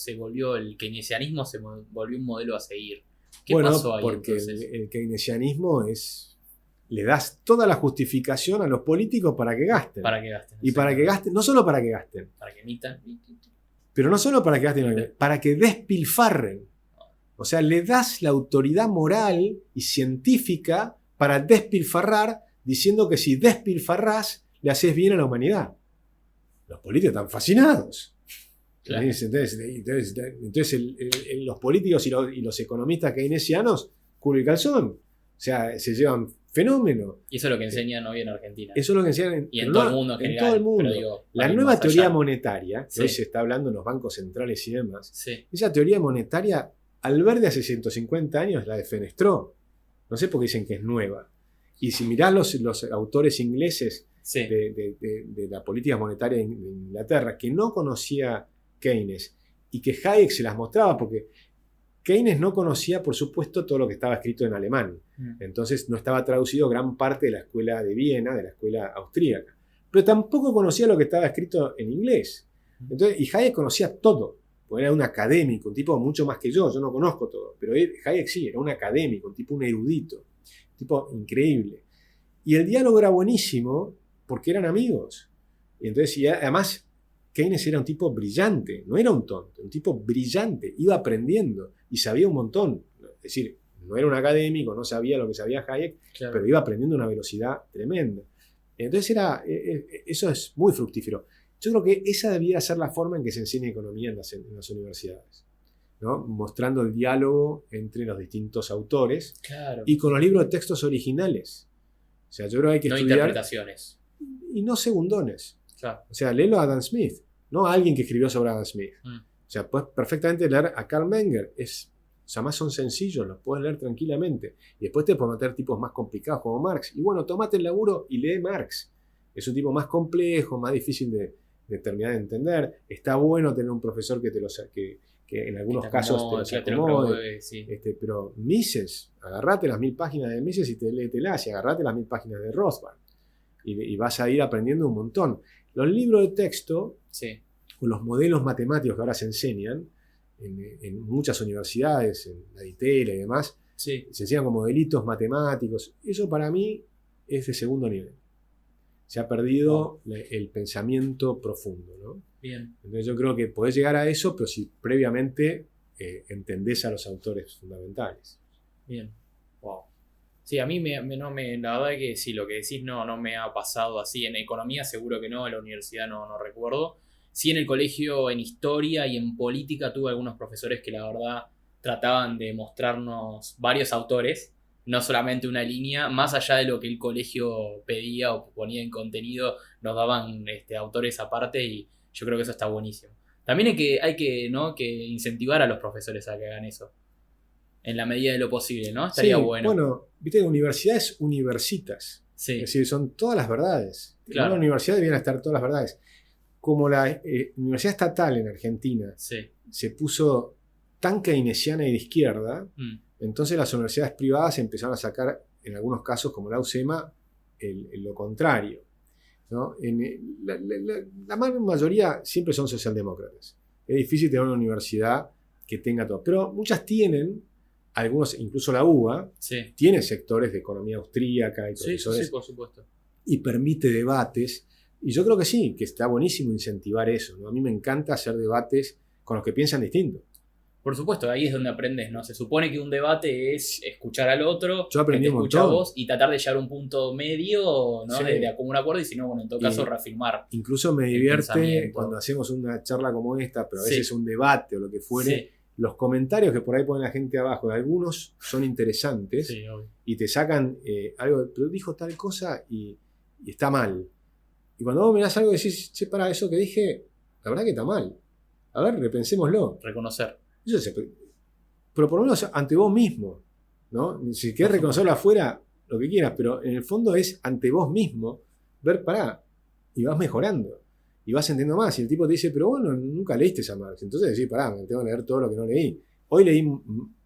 el keynesianismo se volvió un modelo a seguir? ¿Qué pasó ahí? Porque el keynesianismo le das toda la justificación a los políticos para que gasten. Para que gasten. Y para que gasten, no solo para que gasten. Para que emitan. Pero no solo para que gasten, para que despilfarren. O sea, le das la autoridad moral y científica para despilfarrar, diciendo que si despilfarrás, le haces bien a la humanidad. Los políticos están fascinados. Claro. Entonces los políticos y los economistas keynesianos, culo y calzón. O sea, se llevan fenómeno. Y eso es lo que enseñan hoy en Argentina. Eso es lo que enseñan en todo el mundo. En todo el mundo. Digo, la nueva teoría monetaria, que hoy se está hablando en los bancos centrales y demás, esa teoría monetaria, Alberti hace 150 años la defenestró. No sé por qué dicen que es nueva. Y si mirás los autores ingleses de la política monetaria de Inglaterra, que no conocía Keynes y que Hayek se las mostraba, porque Keynes no conocía, por supuesto, todo lo que estaba escrito en alemán. Entonces no estaba traducido gran parte de la escuela de Viena, de la escuela austríaca. Pero tampoco conocía lo que estaba escrito en inglés. Entonces, y Hayek conocía todo. Porque era un académico, un tipo mucho más que yo no conozco todo, pero Hayek sí, era un académico, un tipo, un erudito. tipo increíble. Y el diálogo era buenísimo porque eran amigos. Y entonces, y además, Keynes era un tipo brillante, no era un tonto, un tipo brillante, iba aprendiendo y sabía un montón. Es decir, no era un académico, no sabía lo que sabía Hayek, claro, pero iba aprendiendo a una velocidad tremenda. Entonces eso es muy fructífero. Yo creo que esa debiera ser la forma en que se enseña economía en las universidades, ¿no? Mostrando el diálogo entre los distintos autores, claro, y con los libros de textos originales. O sea, yo creo que hay que estudiar... interpretaciones. Y no segundones. Claro. O sea, léelo a Adam Smith, no a alguien que escribió sobre Adam Smith. O sea, puedes perfectamente leer a Karl Menger. O sea, más son sencillos, los puedes leer tranquilamente. Y después te puedes meter tipos más complicados como Marx. Y bueno, tomate el laburo y lee Marx. Es un tipo más complejo, más difícil de terminar de entender. Está bueno tener un profesor que en algunos casos te lo acomode. Sí. Pero Mises, agarrate las 1000 páginas de Mises y léetelas. Y agarrate las 1000 páginas de Rothbard. Y vas a ir aprendiendo un montón. Los libros de texto, sí, o los modelos matemáticos que ahora se enseñan en muchas universidades, en la ITERA y demás, sí, se enseñan como modelitos matemáticos. Eso para mí es de segundo nivel. Se ha perdido el pensamiento profundo, ¿no? Bien. Entonces yo creo que podés llegar a eso, pero si previamente entendés a los autores fundamentales. Bien. Wow. Sí, a mí la verdad que sí, lo que decís no me ha pasado así. En economía seguro que no, en la universidad no recuerdo. Sí, en el colegio, en historia y en política tuve algunos profesores que la verdad trataban de mostrarnos varios autores, no solamente una línea, más allá de lo que el colegio pedía o ponía en contenido, nos daban autores aparte y yo creo que eso está buenísimo. También hay que incentivar a los profesores a que hagan eso. En la medida de lo posible, ¿no? Estaría bueno. Bueno, viste, universidades universitas. Sí. Es decir, son todas las verdades. Claro. En una universidad debían estar todas las verdades. Como la Universidad Estatal en Argentina se puso tan keynesiana y de izquierda, entonces las universidades privadas empezaron a sacar, en algunos casos, como la UCEMA, lo contrario, ¿no? La mayoría siempre son socialdemócratas. Es difícil tener una universidad que tenga todo. Pero muchas tienen, algunos, incluso la UBA, tiene sectores de economía austríaca y profesores. Sí, por supuesto. Y permite debates. Y yo creo que sí, que está buenísimo incentivar eso, ¿no? A mí me encanta hacer debates con los que piensan distinto. Por supuesto, ahí es donde aprendes, ¿no? Se supone que un debate es escuchar al otro, yo aprendí que te escucha a vos y tratar de llegar a un punto medio, ¿no? De común acuerdo, y si no, bueno, en todo caso, reafirmar. Incluso me divierte cuando hacemos una charla como esta, pero a veces un debate o lo que fuere, los comentarios que por ahí pone la gente abajo, algunos son interesantes y te sacan algo, pero dijo tal cosa y está mal. Y cuando vos mirás algo y decís, che, para eso que dije, la verdad que está mal. A ver, repensémoslo. Reconocer. Yo sé, pero por lo menos ante vos mismo, ¿no? Si querés reconocerlo afuera, lo que quieras, pero en el fondo es ante vos mismo, ver, pará, y vas mejorando. Y vas entendiendo más. Y el tipo te dice, pero bueno, nunca leíste a Marx. Entonces decís, pará, me tengo que leer todo lo que no leí. Hoy leí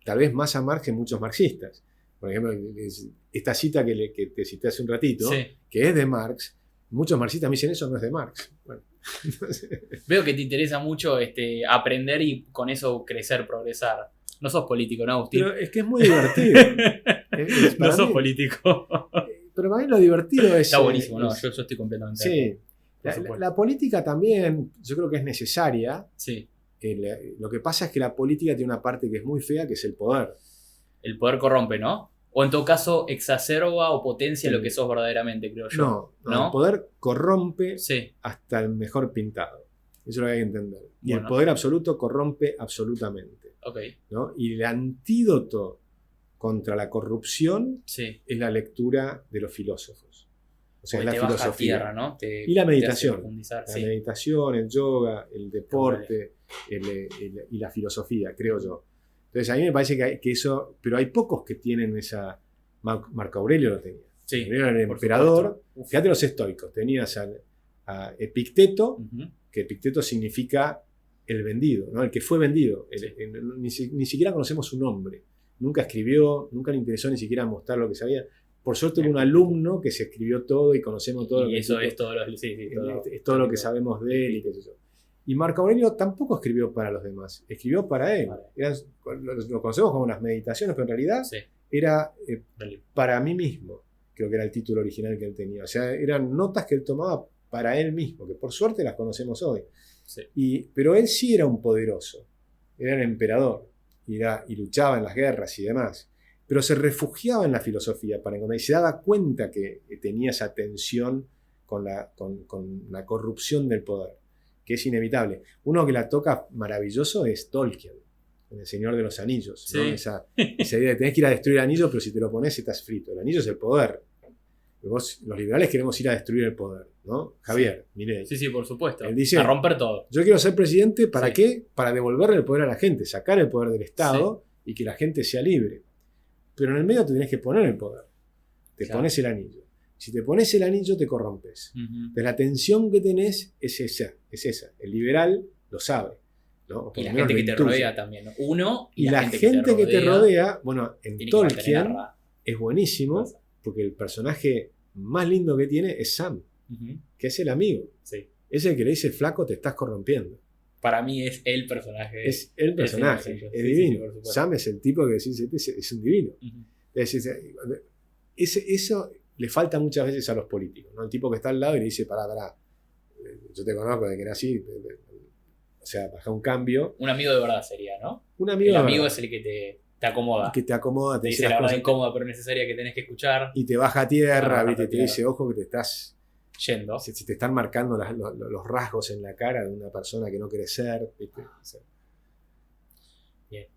tal vez más a Marx que muchos marxistas. Por ejemplo, esta cita que te cité hace un ratito, que es de Marx. Muchos marxistas me dicen, eso no es de Marx. Bueno, veo que te interesa mucho aprender y con eso crecer, progresar. No sos político, ¿no, Agustín? Pero es que es muy divertido. No sos político. Pero para mí lo divertido es... Está buenísimo, no, yo estoy completamente de acuerdo. La política también, yo creo que es necesaria. Sí. Lo que pasa es que la política tiene una parte que es muy fea, que es el poder. El poder corrompe, ¿no? O en todo caso, exacerba o potencia lo que sos verdaderamente, creo yo. No, el poder corrompe hasta el mejor pintado. Eso es lo que hay que entender. Y el poder absoluto corrompe absolutamente. ¿No? Y el antídoto contra la corrupción es la lectura de los filósofos. O sea, es la filosofía. Tierra, ¿no? Y la meditación. La meditación, el yoga, el deporte y la filosofía, creo yo. Entonces a mí me parece que eso, pero hay pocos que tienen esa. Marco Aurelio lo tenía. Era el emperador. Fíjate los estoicos. Tenías a Epicteto, que Epicteto significa el vendido, ¿no? El que fue vendido. Ni siquiera conocemos su nombre. Nunca escribió, nunca le interesó ni siquiera mostrar lo que sabía. Por suerte hubo un alumno que se escribió todo y conocemos todo. Y eso es todo lo que sabemos de él y qué sé yo. Y Marco Aurelio tampoco escribió para los demás, escribió para él. Lo conocemos como unas meditaciones, pero en realidad era para mí mismo, creo que era el título original que él tenía. O sea, eran notas que él tomaba para él mismo, que por suerte las conocemos hoy. Sí. Pero él sí era un poderoso, era el emperador, y luchaba en las guerras y demás. Pero se refugiaba en la filosofía para encontrar, y se daba cuenta que tenía esa tensión con la corrupción del poder, que es inevitable. Uno que la toca maravilloso es Tolkien, en El Señor de los Anillos, ¿no? Sí. Esa idea de tenés que ir a destruir el anillo, pero si te lo pones estás frito. El anillo es el poder. Los liberales queremos ir a destruir el poder, ¿no? Javier, Milei. Sí, por supuesto. Él dice, a romper todo. Yo quiero ser presidente, ¿para Sí. qué? Para devolverle el poder a la gente, sacar el poder del Estado y que la gente sea libre. Pero en el medio te tenés que poner el poder. Te pones el anillo. Si te pones el anillo, te corrompes. Entonces la tensión que tenés es esa. El liberal lo sabe, ¿no? Y la gente que te rodea también, ¿no? Uno y la gente que te rodea, bueno, en Tolkien es buenísimo, porque el personaje más lindo que tiene es Sam, que es el amigo. Sí. Es el que le dice, flaco, te estás corrompiendo. Para mí es el personaje. Es el personaje, es divino. Sam es el tipo que decís, es un divino. Eso le falta muchas veces a los políticos, ¿no? El tipo que está al lado y le dice, pará, yo te conozco de que era así, o sea, baja un cambio. Un amigo de verdad sería, ¿no? Un amigo el amigo es el que te acomoda. Que te acomoda, te dice la verdad incómoda pero necesaria que tenés que escuchar. Y te baja a tierra, ¿viste? Te dice, ojo que te estás yendo. Si te están marcando los rasgos en la cara de una persona que no querés ser, ¿viste? Bien.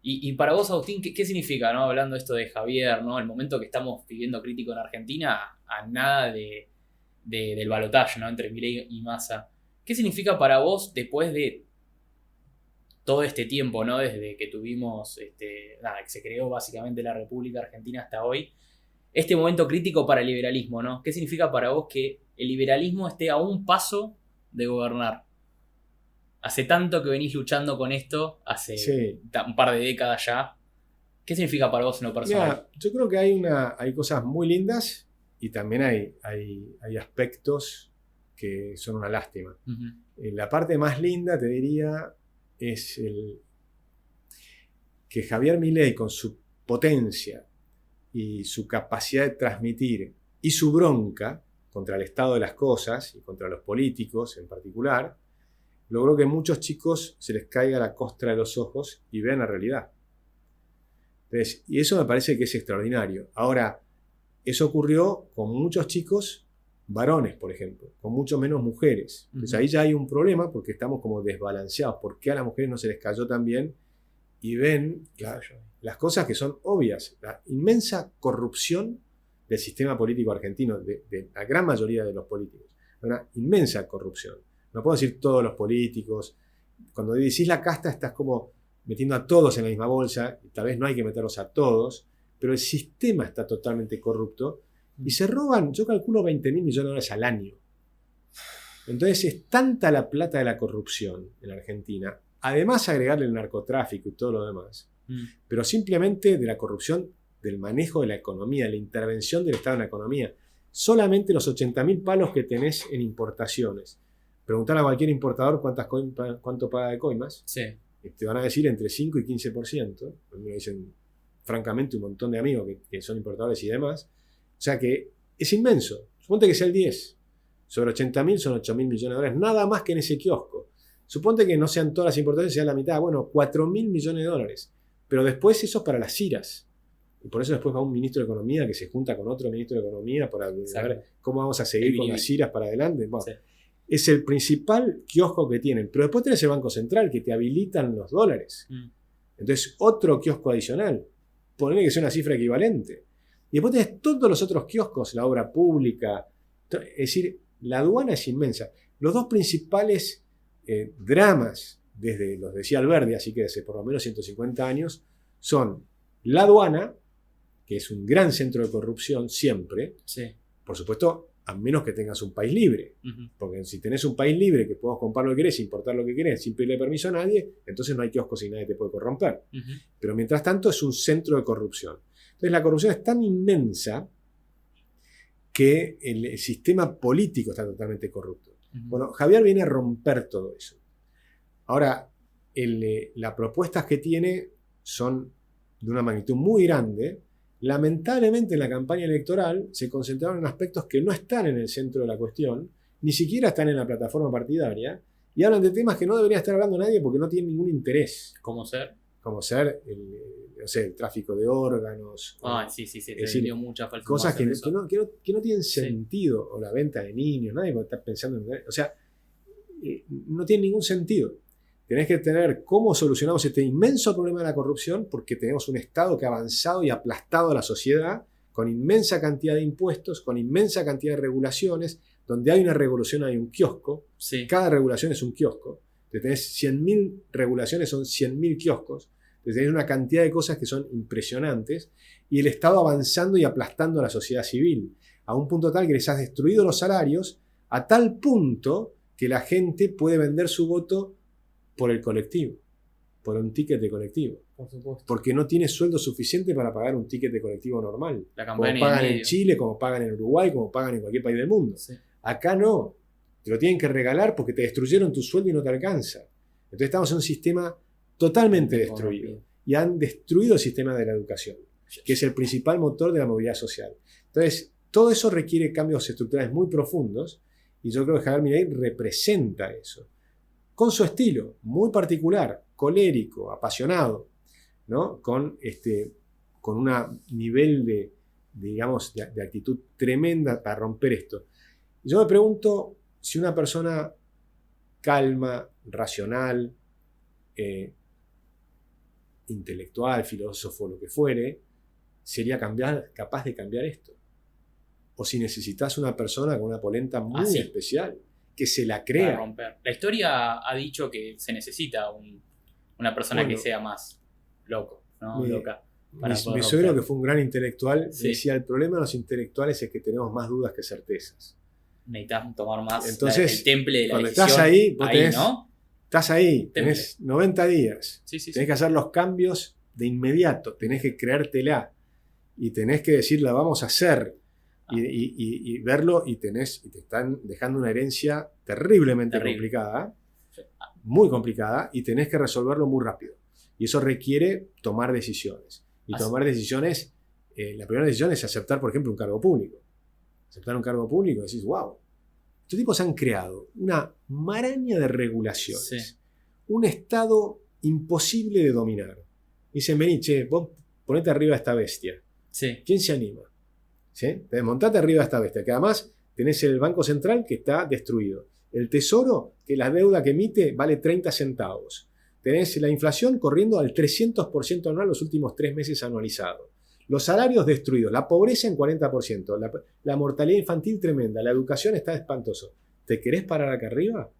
Y para vos, Agustín, ¿qué significa, ¿no? Hablando esto de Javier, ¿no? El momento que estamos viviendo crítico en Argentina, a nada del balotaje, ¿no? Entre Milei y Massa. ¿Qué significa para vos después de todo este tiempo, ¿no? Desde que tuvimos, que se creó básicamente la República Argentina hasta hoy, este momento crítico para el liberalismo, ¿no? ¿Qué significa para vos que el liberalismo esté a un paso de gobernar? Hace tanto que venís luchando con esto, hace un par de décadas ya. ¿Qué significa para vos en lo personal? Mira, yo creo que hay cosas muy lindas y también hay aspectos que son una lástima. La parte más linda, te diría, es que Javier Milei, con su potencia y su capacidad de transmitir y su bronca contra el estado de las cosas y contra los políticos en particular, logró que muchos chicos se les caiga la costra de los ojos y vean la realidad. Entonces, y eso me parece que es extraordinario. Ahora, eso ocurrió con muchos chicos varones, por ejemplo, con mucho menos mujeres. Entonces ahí ya hay un problema porque estamos como desbalanceados. ¿Por qué a las mujeres no se les cayó tan bien? Y ven las cosas que son obvias. La inmensa corrupción del sistema político argentino, de la gran mayoría de los políticos. Una inmensa corrupción. No puedo decir todos los políticos. Cuando decís la casta estás como metiendo a todos en la misma bolsa. Y tal vez no hay que meterlos a todos. Pero el sistema está totalmente corrupto. Y se roban, yo calculo, 20.000 millones de dólares al año. Entonces es tanta la plata de la corrupción en la Argentina. Además agregarle el narcotráfico y todo lo demás. Pero simplemente de la corrupción del manejo de la economía, la intervención del Estado en la economía. Solamente los 80.000 palos que tenés en importaciones. Preguntar a cualquier importador cuánto paga de coimas. Sí. Te van a decir entre 5 y 15%. A mí me dicen, francamente, un montón de amigos que son importadores y demás. O sea que es inmenso. Suponte que sea el 10. Sobre 80.000 son 8.000 millones de dólares. Nada más que en ese kiosco. Suponte que no sean todas las importaciones, sea la mitad. Bueno, 4.000 millones de dólares. Pero después eso es para las ciras. Y por eso después va un ministro de Economía que se junta con otro ministro de Economía para ver cómo vamos a seguir con las ciras para adelante. Bueno, es el principal kiosco que tienen. Pero después tenés el Banco Central que te habilitan los dólares. Entonces, otro kiosco adicional. Ponele que sea una cifra equivalente. Y después tenés todos los otros kioscos, la obra pública. Es decir, la aduana es inmensa. Los dos principales dramas, desde los decía Alberdi, así que hace por lo menos 150 años, son la aduana, que es un gran centro de corrupción siempre. Sí. Por supuesto, a menos que tengas un país libre. Porque si tenés un país libre que puedas comprar lo que querés, importar lo que querés, sin pedirle permiso a nadie, entonces no hay kioscos y nadie te puede corromper. Pero mientras tanto es un centro de corrupción. Entonces la corrupción es tan inmensa que el sistema político está totalmente corrupto. Bueno, Javier viene a romper todo eso. Ahora, las propuestas que tiene son de una magnitud muy grande Lamentablemente en la campaña electoral se concentraron en aspectos que no están en el centro de la cuestión, ni siquiera están en la plataforma partidaria, y hablan de temas que no debería estar hablando nadie porque no tienen ningún interés. ¿Cómo ser? Como ser el tráfico de órganos. Sí, se decir, dio mucha falsa cosas que no tienen Sí. sentido, o la venta de niños, nadie puede estar pensando en... O sea, no tiene ningún sentido. Tenés que tener cómo solucionamos este inmenso problema de la corrupción, porque tenemos un Estado que ha avanzado y aplastado a la sociedad con inmensa cantidad de impuestos, con inmensa cantidad de regulaciones. Donde hay una regulación hay un kiosco. Sí. Cada regulación es un kiosco. Entonces tenés 100.000 regulaciones, son 100.000 kioscos. Entonces tenés una cantidad de cosas que son impresionantes. Y el Estado avanzando y aplastando a la sociedad civil. A un punto tal que les has destruido los salarios, a tal punto que la gente puede vender su voto por el colectivo, por un ticket de colectivo. Por supuesto. Porque no tiene sueldo suficiente para pagar un ticket de colectivo normal. La Como campaña pagan en Chile, como pagan en Uruguay, como pagan en cualquier país del mundo. Sí. Acá no. Te lo tienen que regalar porque te destruyeron tu sueldo y no te alcanza. Entonces estamos en un sistema totalmente destruido. Y han destruido el sistema de la educación, que es el principal motor de la movilidad social. Entonces, todo eso requiere cambios estructurales muy profundos y yo creo que Javier Milei representa eso. Con su estilo muy particular, colérico, apasionado, ¿no? Con un nivel de actitud tremenda para romper esto. Y yo me pregunto si una persona calma, racional, intelectual, filósofo, lo que fuere, sería capaz de cambiar esto. O si necesitas una persona con una polenta muy especial, que se la crea. Para romper. La historia ha dicho que se necesita una persona que sea más loco, ¿no? Loca. Mi suegro, que fue un gran intelectual, decía, el problema de los intelectuales es que tenemos más dudas que certezas. Necesitas tomar más. Entonces, el temple de la cuando decisión. Estás ahí, ¿No? Estás ahí, tenés 90 días, tenés que hacer los cambios de inmediato, tenés que creértela y tenés que decir, la vamos a hacer y verlo y te están dejando una herencia terriblemente complicada, muy complicada, y tenés que resolverlo muy rápido. Y eso requiere tomar decisiones. Y tomar decisiones, la primera decisión es aceptar, por ejemplo, un cargo público. Aceptar un cargo público y decís, wow, estos tipos han creado una maraña de regulaciones, un Estado imposible de dominar. Dicen, vení, che, vos ponete arriba a esta bestia. ¿Quién se anima? Montate arriba a esta bestia, que además tenés el Banco Central que está destruido. El Tesoro, que la deuda que emite vale 30 centavos. Tenés la inflación corriendo al 300% anual los últimos 3 meses anualizado. Los salarios destruidos, la pobreza en 40%, la mortalidad infantil tremenda, la educación está espantoso. ¿Te querés parar acá arriba?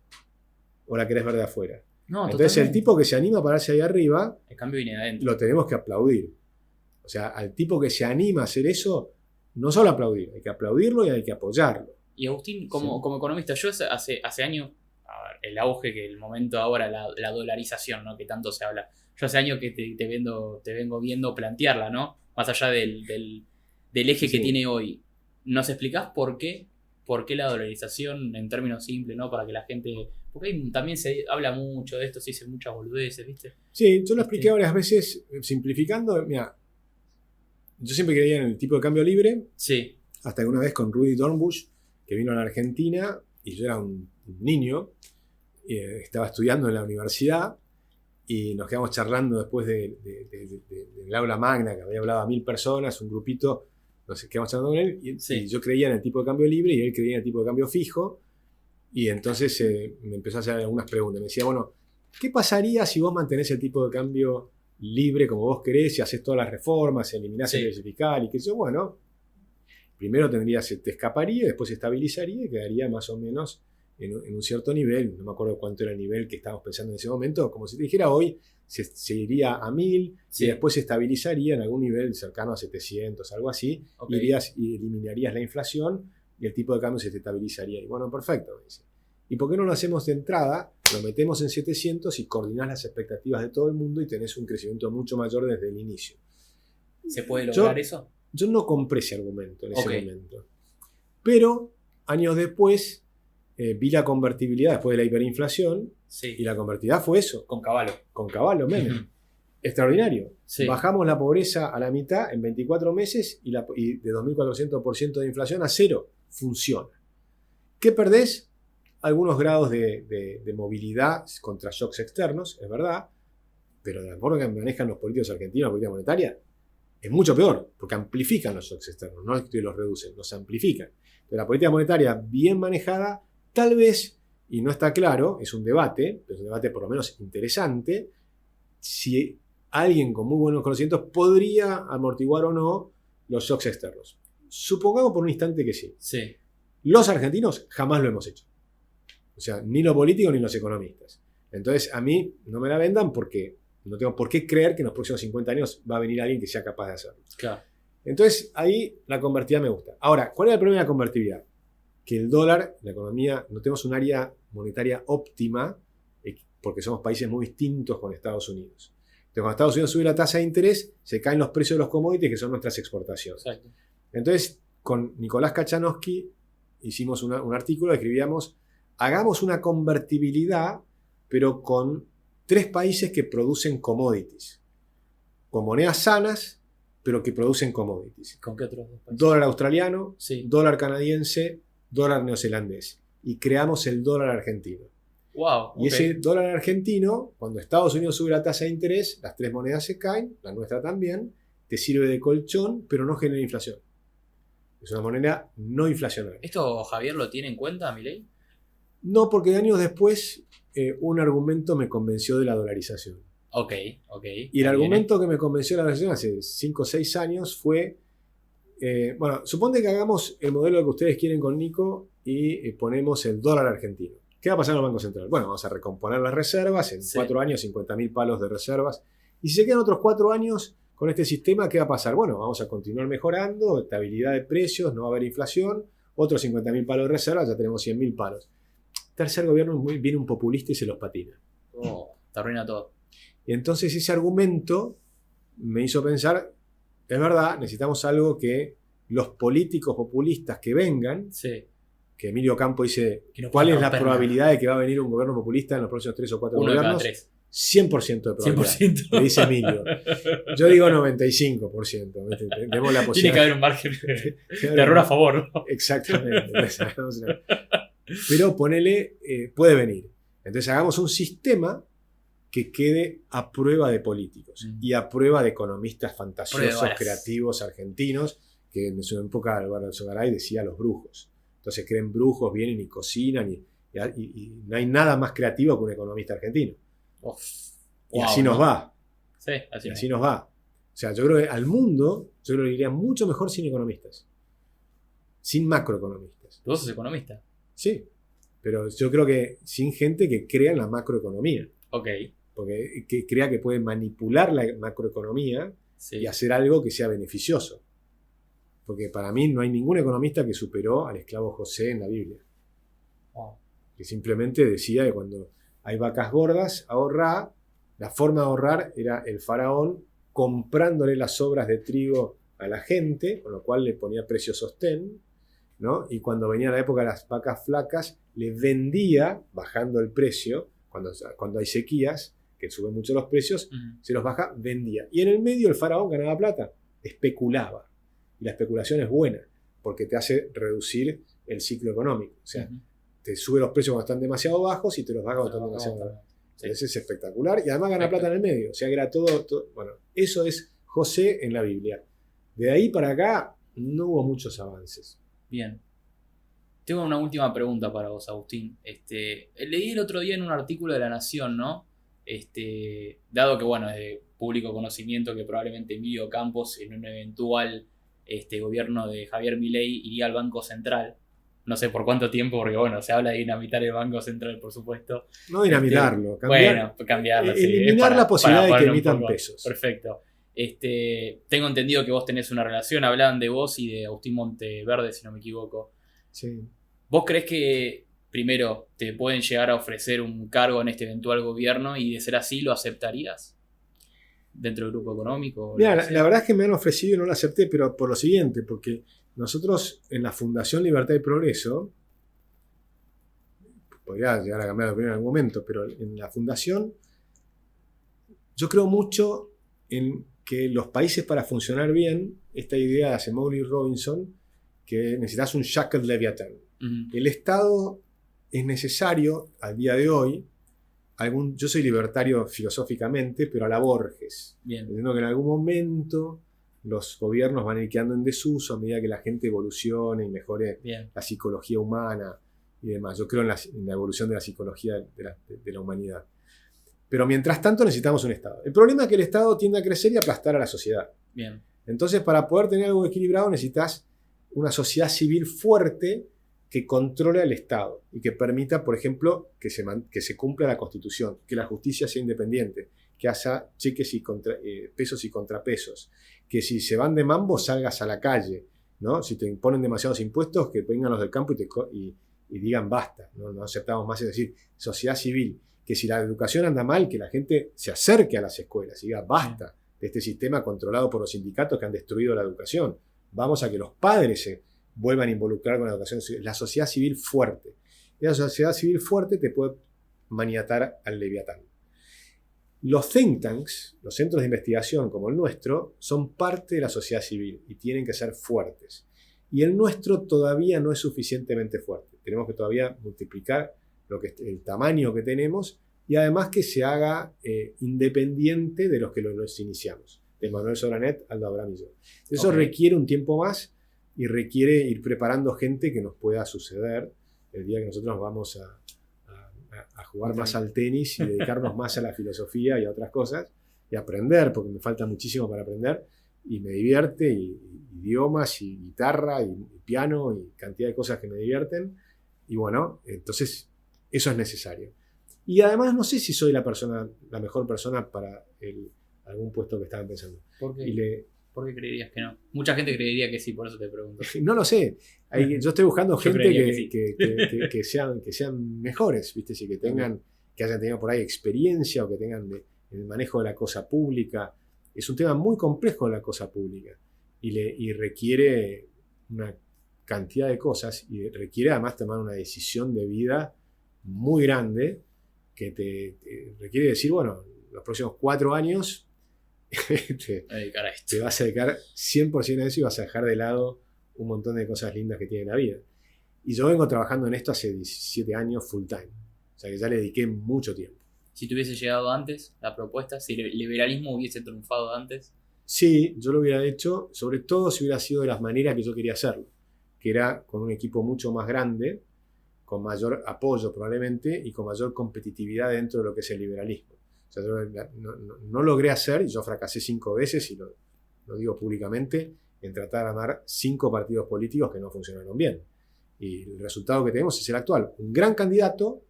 ¿O la querés ver de afuera? No, entonces totalmente. El tipo que se anima a pararse ahí arriba, el cambio viene de adentro. Lo tenemos que aplaudir. O sea, al tipo que se anima a hacer eso, no solo aplaudir, hay que aplaudirlo y hay que apoyarlo. Y Agustín, como economista, yo hace años, el auge, que el momento ahora, la dolarización, ¿no? Que tanto se habla. Yo hace años que te vengo viendo plantearla, ¿no? Más allá del eje que tiene hoy. ¿Nos explicás por qué la dolarización en términos simples, ¿no? Para que la gente... Porque ahí también se habla mucho de esto, se dicen muchas boludeces, ¿viste? Sí, yo lo expliqué varias veces, simplificando. Mira, yo siempre creía en el tipo de cambio libre. Sí. Hasta que una vez con Rudy Dornbush, que vino a la Argentina, y yo era un niño, estaba estudiando en la universidad, y nos quedamos charlando después del aula magna, que había hablado a 1000 personas, un grupito, nos quedamos charlando con él, y yo creía en el tipo de cambio libre, y él creía en el tipo de cambio fijo, y entonces me empezó a hacer algunas preguntas. Me decía, bueno, ¿qué pasaría si vos mantenés el tipo de cambio libre como vos querés, y haces todas las reformas, eliminás el déficit fiscal, y qué sé yo? Bueno, primero te escaparía, después se estabilizaría y quedaría más o menos en un cierto nivel. No me acuerdo cuánto era el nivel que estábamos pensando en ese momento. Como si te dijera hoy, se iría a 1000 y después se estabilizaría en algún nivel cercano a 700, algo así. Irías y eliminarías la inflación y el tipo de cambio se estabilizaría. Y bueno, perfecto, me dice. ¿Y por qué no lo hacemos de entrada? Lo metemos en 700 y coordinás las expectativas de todo el mundo y tenés un crecimiento mucho mayor desde el inicio. ¿Se puede lograr eso? Yo no compré ese argumento en ese momento. Pero años después vi la convertibilidad después de la hiperinflación y la convertibilidad fue eso. Con Cavallo. Con Cavallo, Menem. extraordinario. Sí. Bajamos la pobreza a la mitad en 24 meses y de 2.400% de inflación a cero. Funciona. ¿Qué perdés? Algunos grados de movilidad contra shocks externos, es verdad, pero de la forma que manejan los políticos argentinos, la política monetaria, es mucho peor, porque amplifican los shocks externos, no es que los reducen, los amplifican. Pero la política monetaria bien manejada, tal vez, y no está claro, es un debate, pero es un debate por lo menos interesante, si alguien con muy buenos conocimientos podría amortiguar o no los shocks externos. Supongamos por un instante que sí. Sí. Los argentinos jamás lo hemos hecho. O sea, ni los políticos ni los economistas. Entonces, a mí no me la vendan porque no tengo por qué creer que en los próximos 50 años va a venir alguien que sea capaz de hacerlo. Claro. Entonces, ahí la convertibilidad me gusta. Ahora, ¿cuál es el problema de la convertibilidad? Que el dólar, la economía, no tenemos un área monetaria óptima porque somos países muy distintos con Estados Unidos. Entonces, cuando Estados Unidos sube la tasa de interés, se caen los precios de los commodities, que son nuestras exportaciones. Exacto. Entonces, con Nicolás Kachanowski hicimos un artículo, escribíamos, hagamos una convertibilidad, pero con 3 países que producen commodities. Con monedas sanas, pero que producen commodities. ¿Con qué otros dos países? Dólar australiano, Sí. dólar canadiense, dólar neozelandés. Y creamos el dólar argentino. Wow. Y ese dólar argentino, cuando Estados Unidos sube la tasa de interés, las 3 monedas se caen, la nuestra también, te sirve de colchón, pero no genera inflación. Es una moneda no inflacionaria. ¿Esto Javier lo tiene en cuenta, Milei? No, porque años después un argumento me convenció de la dolarización. Ok. Y el argumento que me convenció de la dolarización hace 5 o 6 años fue, bueno, suponte que hagamos el modelo que ustedes quieren con Nico y ponemos el dólar argentino. ¿Qué va a pasar en el Banco Central? Bueno, vamos a recomponer las reservas, en 4 años 50.000 palos de reservas. Y si se quedan otros 4 años con este sistema, ¿qué va a pasar? Bueno, vamos a continuar mejorando, estabilidad de precios, no va a haber inflación, otros 50.000 palos de reservas, ya tenemos 100.000 palos. Tercer gobierno viene un populista y se los patina. Te arruina todo. Y entonces ese argumento me hizo pensar, es verdad, necesitamos algo que los políticos populistas que vengan, Sí. que Emilio Campo dice, Que no ¿cuál es pueda la romper probabilidad de que va a venir un gobierno populista en los próximos 3 o 4 Uno de cada gobiernos? 3. 100% de probabilidad. 100%. Le dice Emilio. Yo digo 95%. Tenemos la Tiene posibilidad. que haber un margen de error a favor, ¿no? Exactamente. Pero ponele, puede venir. Entonces hagamos un sistema que quede a prueba de políticos y a prueba de economistas fantasiosos, Pruebas. creativos, argentinos, que en su época Álvaro Alzogaray decía los brujos. Entonces creen brujos, vienen y cocinan y no hay nada más creativo que un economista argentino. Y así nos va. Sí, Y así nos va. O sea, yo creo que al mundo, yo creo que iría mucho mejor sin economistas. Sin macroeconomistas. ¿Vos sos economista? Sí. Pero yo creo que sin gente que crea en la macroeconomía. Ok. Porque que crea que puede manipular la macroeconomía Sí. y hacer algo que sea beneficioso. Porque para mí no hay ningún economista que superó al esclavo José en la Biblia. Wow. Que simplemente decía que cuando hay vacas gordas, ahorrá. La forma de ahorrar era el faraón comprándole las sobras de trigo a la gente, con lo cual le ponía precio sostén, ¿no? Y cuando venía la época de las vacas flacas, le vendía, bajando el precio, cuando hay sequías, que suben mucho los precios, se los baja, vendía. Y en el medio el faraón ganaba plata, especulaba. Y la especulación es buena, porque te hace reducir el ciclo económico. O sea, te sube los precios cuando están demasiado bajos y te los baja cuando están demasiado bajos. Sí. Ese es espectacular. Y además gana plata en el medio. O sea, que era todo. Bueno, eso es José en la Biblia. De ahí para acá no hubo muchos avances. Bien. Tengo una última pregunta para vos, Agustín. Leí el otro día en un artículo de La Nación, ¿no? Dado que, bueno, es de público conocimiento que probablemente Emilio Campos en un eventual gobierno de Javier Milei iría al Banco Central. No sé por cuánto tiempo, porque bueno, se habla de dinamitar el Banco Central, por supuesto. No dinamitarlo, cambiarlo. Eliminar la posibilidad de que emitan pesos. Perfecto. Tengo entendido que vos tenés una relación, hablaban de vos y de Agustín Monteverde, si no me equivoco. Sí. ¿Vos creés que, primero, te pueden llegar a ofrecer un cargo en este eventual gobierno y de ser así lo aceptarías? ¿Dentro del grupo económico? Mira, la verdad es que me han ofrecido y no lo acepté, pero por lo siguiente, porque nosotros en la Fundación Libertad y Progreso, podría llegar a cambiar de opinión en algún momento, pero en la Fundación yo creo mucho en que los países, para funcionar bien, esta idea de Acemoglu y Robinson, que necesitas un Shackled Leviathan. El Estado es necesario al día de hoy. Yo soy libertario filosóficamente, pero a la Borges. Entiendo que en algún momento los gobiernos van a ir quedando en desuso a medida que la gente evolucione y mejore la psicología humana y demás. Yo creo en la evolución de la psicología de la humanidad. Pero mientras tanto necesitamos un Estado. El problema es que el Estado tiende a crecer y aplastar a la sociedad. Entonces, para poder tener algo equilibrado, necesitas una sociedad civil fuerte que controle al Estado y que permita, por ejemplo, que se cumpla la Constitución, que la justicia sea independiente, que haya cheques y pesos y contrapesos, que si se van de mambo salgas a la calle, ¿no? Si te imponen demasiados impuestos, que vengan los del campo y digan basta, no aceptamos más, es decir, sociedad civil, que si la educación anda mal, que la gente se acerque a las escuelas y diga basta de este sistema controlado por los sindicatos que han destruido la educación, vamos a que los padres se vuelvan a involucrar con la educación, la sociedad civil fuerte. Y la sociedad civil fuerte te puede maniatar al Leviatán. Los think tanks, los centros de investigación como el nuestro, son parte de la sociedad civil y tienen que ser fuertes. Y el nuestro todavía no es suficientemente fuerte. Tenemos que todavía multiplicar el tamaño que tenemos y además que se haga independiente de los que los iniciamos. De Manuel Soranet, Aldo Abraham y yo. Eso requiere un tiempo más y requiere ir preparando gente que nos pueda suceder el día que nosotros vamos a jugar más al tenis y dedicarnos más a la filosofía y a otras cosas y aprender, porque me falta muchísimo para aprender y me divierte, y idiomas y guitarra y piano y cantidad de cosas que me divierten, y bueno, entonces eso es necesario. Y además no sé si soy la mejor persona para algún puesto que estaban pensando. ¿Por qué creerías que no? Mucha gente creería que sí, por eso te pregunto. No lo sé. Yo estoy buscando gente que sean mejores, ¿viste? Sí, que hayan tenido por ahí experiencia o que tengan el manejo de la cosa pública. Es un tema muy complejo la cosa pública y requiere una cantidad de cosas y requiere además tomar una decisión de vida muy grande que te requiere decir, bueno, los próximos 4 años te vas a dedicar 100% a eso y vas a dejar de lado un montón de cosas lindas que tiene la vida. Y yo vengo trabajando en esto hace 17 años full time. O sea que ya le dediqué mucho tiempo. Si te hubiese llegado antes la propuesta, si el liberalismo hubiese triunfado antes. Sí, yo lo hubiera hecho, sobre todo si hubiera sido de las maneras que yo quería hacerlo, que era con un equipo mucho más grande, con mayor apoyo probablemente y con mayor competitividad dentro de lo que es el liberalismo. O sea, yo no logré hacer, y yo fracasé 5 veces, y lo digo públicamente, en tratar de armar 5 partidos políticos que no funcionaron bien. Y el resultado que tenemos es el actual. Un gran candidato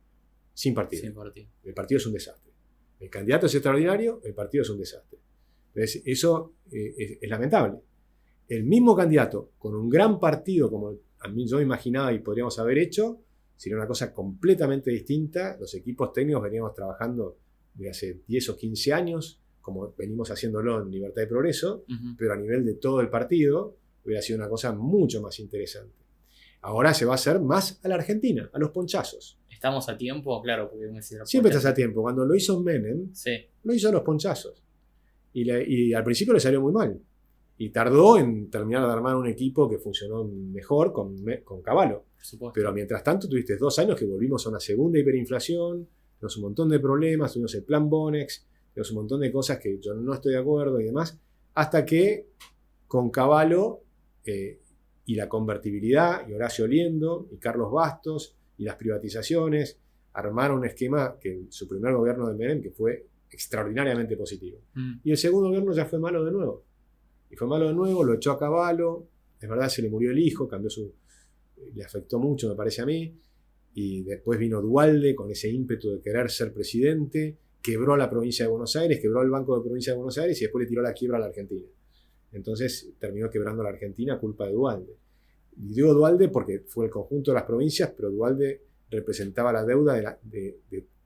sin partido. El partido es un desastre. El candidato es extraordinario, el partido es un desastre. Entonces, eso es lamentable. El mismo candidato con un gran partido, como a mí yo imaginaba y podríamos haber hecho, sería una cosa completamente distinta. Los equipos técnicos veníamos trabajando de hace 10 o 15 años, como venimos haciéndolo en Libertad y Progreso, pero a nivel de todo el partido hubiera sido una cosa mucho más interesante. Ahora se va a hacer más a la Argentina, a los ponchazos. ¿Estamos a tiempo? Claro, porque siempre estás a tiempo. Cuando lo hizo Menem, lo hizo a los ponchazos. Y al principio le salió muy mal. Y tardó en terminar de armar un equipo que funcionó mejor con Cavallo. Pero mientras tanto tuviste 2 años que volvimos a una segunda hiperinflación, tuvimos un montón de problemas, tuvimos el plan Bonex, tuvimos un montón de cosas que yo no estoy de acuerdo y demás, hasta que con Cavallo y la convertibilidad, y Horacio Liendo, y Carlos Bastos, y las privatizaciones, armaron un esquema que su primer gobierno de Menem, que fue extraordinariamente positivo. Y el segundo gobierno ya fue malo de nuevo. Y fue malo de nuevo, lo echó a Cavallo, es verdad, se le murió el hijo, le afectó mucho, me parece a mí, y después vino Duhalde con ese ímpetu de querer ser presidente, quebró la provincia de Buenos Aires, quebró el Banco de Provincia de Buenos Aires y después le tiró la quiebra a la Argentina. Entonces terminó quebrando la Argentina a culpa de Duhalde. Y digo Duhalde porque fue el conjunto de las provincias, pero Duhalde representaba la deuda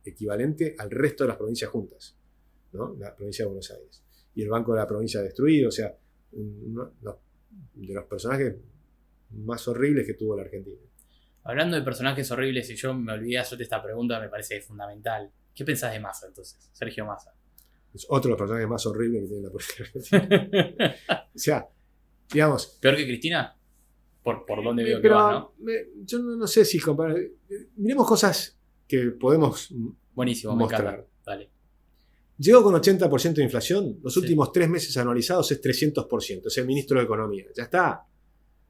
equivalente al resto de las provincias juntas, ¿no? La provincia de Buenos Aires. Y el Banco de la Provincia destruido, o sea, uno de los personajes más horribles que tuvo la Argentina. Hablando de personajes horribles, si yo me olvidé hacerte esta pregunta, me parece fundamental. ¿Qué pensás de Massa entonces, Sergio Massa? Es otro de los personajes más horribles que tiene la política argentina. O sea, digamos... ¿Peor que Cristina? Por dónde veo que pero va, ¿no? yo no sé si comparar. Miremos cosas que podemos Buenísimo, mostrar. me encanta. Dale. Llegó con 80% de inflación, los Sí. últimos 3 meses anualizados es 300%, es el ministro de Economía. Ya está.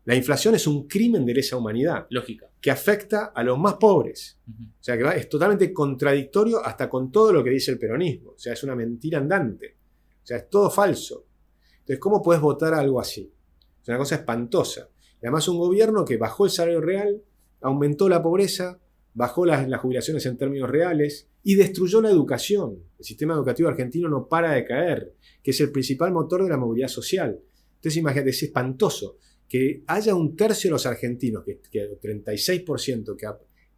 La inflación es un crimen de lesa humanidad Lógica. que afecta a los más pobres. Ujú. O sea, que es totalmente contradictorio hasta con todo lo que dice el peronismo. O sea, es una mentira andante. O sea, es todo falso. Entonces, ¿cómo puedes votar algo así? Es una cosa espantosa. Y además un gobierno que bajó el salario real, aumentó la pobreza, bajó las jubilaciones en términos reales y destruyó la educación. El sistema educativo argentino no para de caer, que es el principal motor de la movilidad social. Entonces imagínate, es espantoso que haya un tercio de los argentinos, que 36%,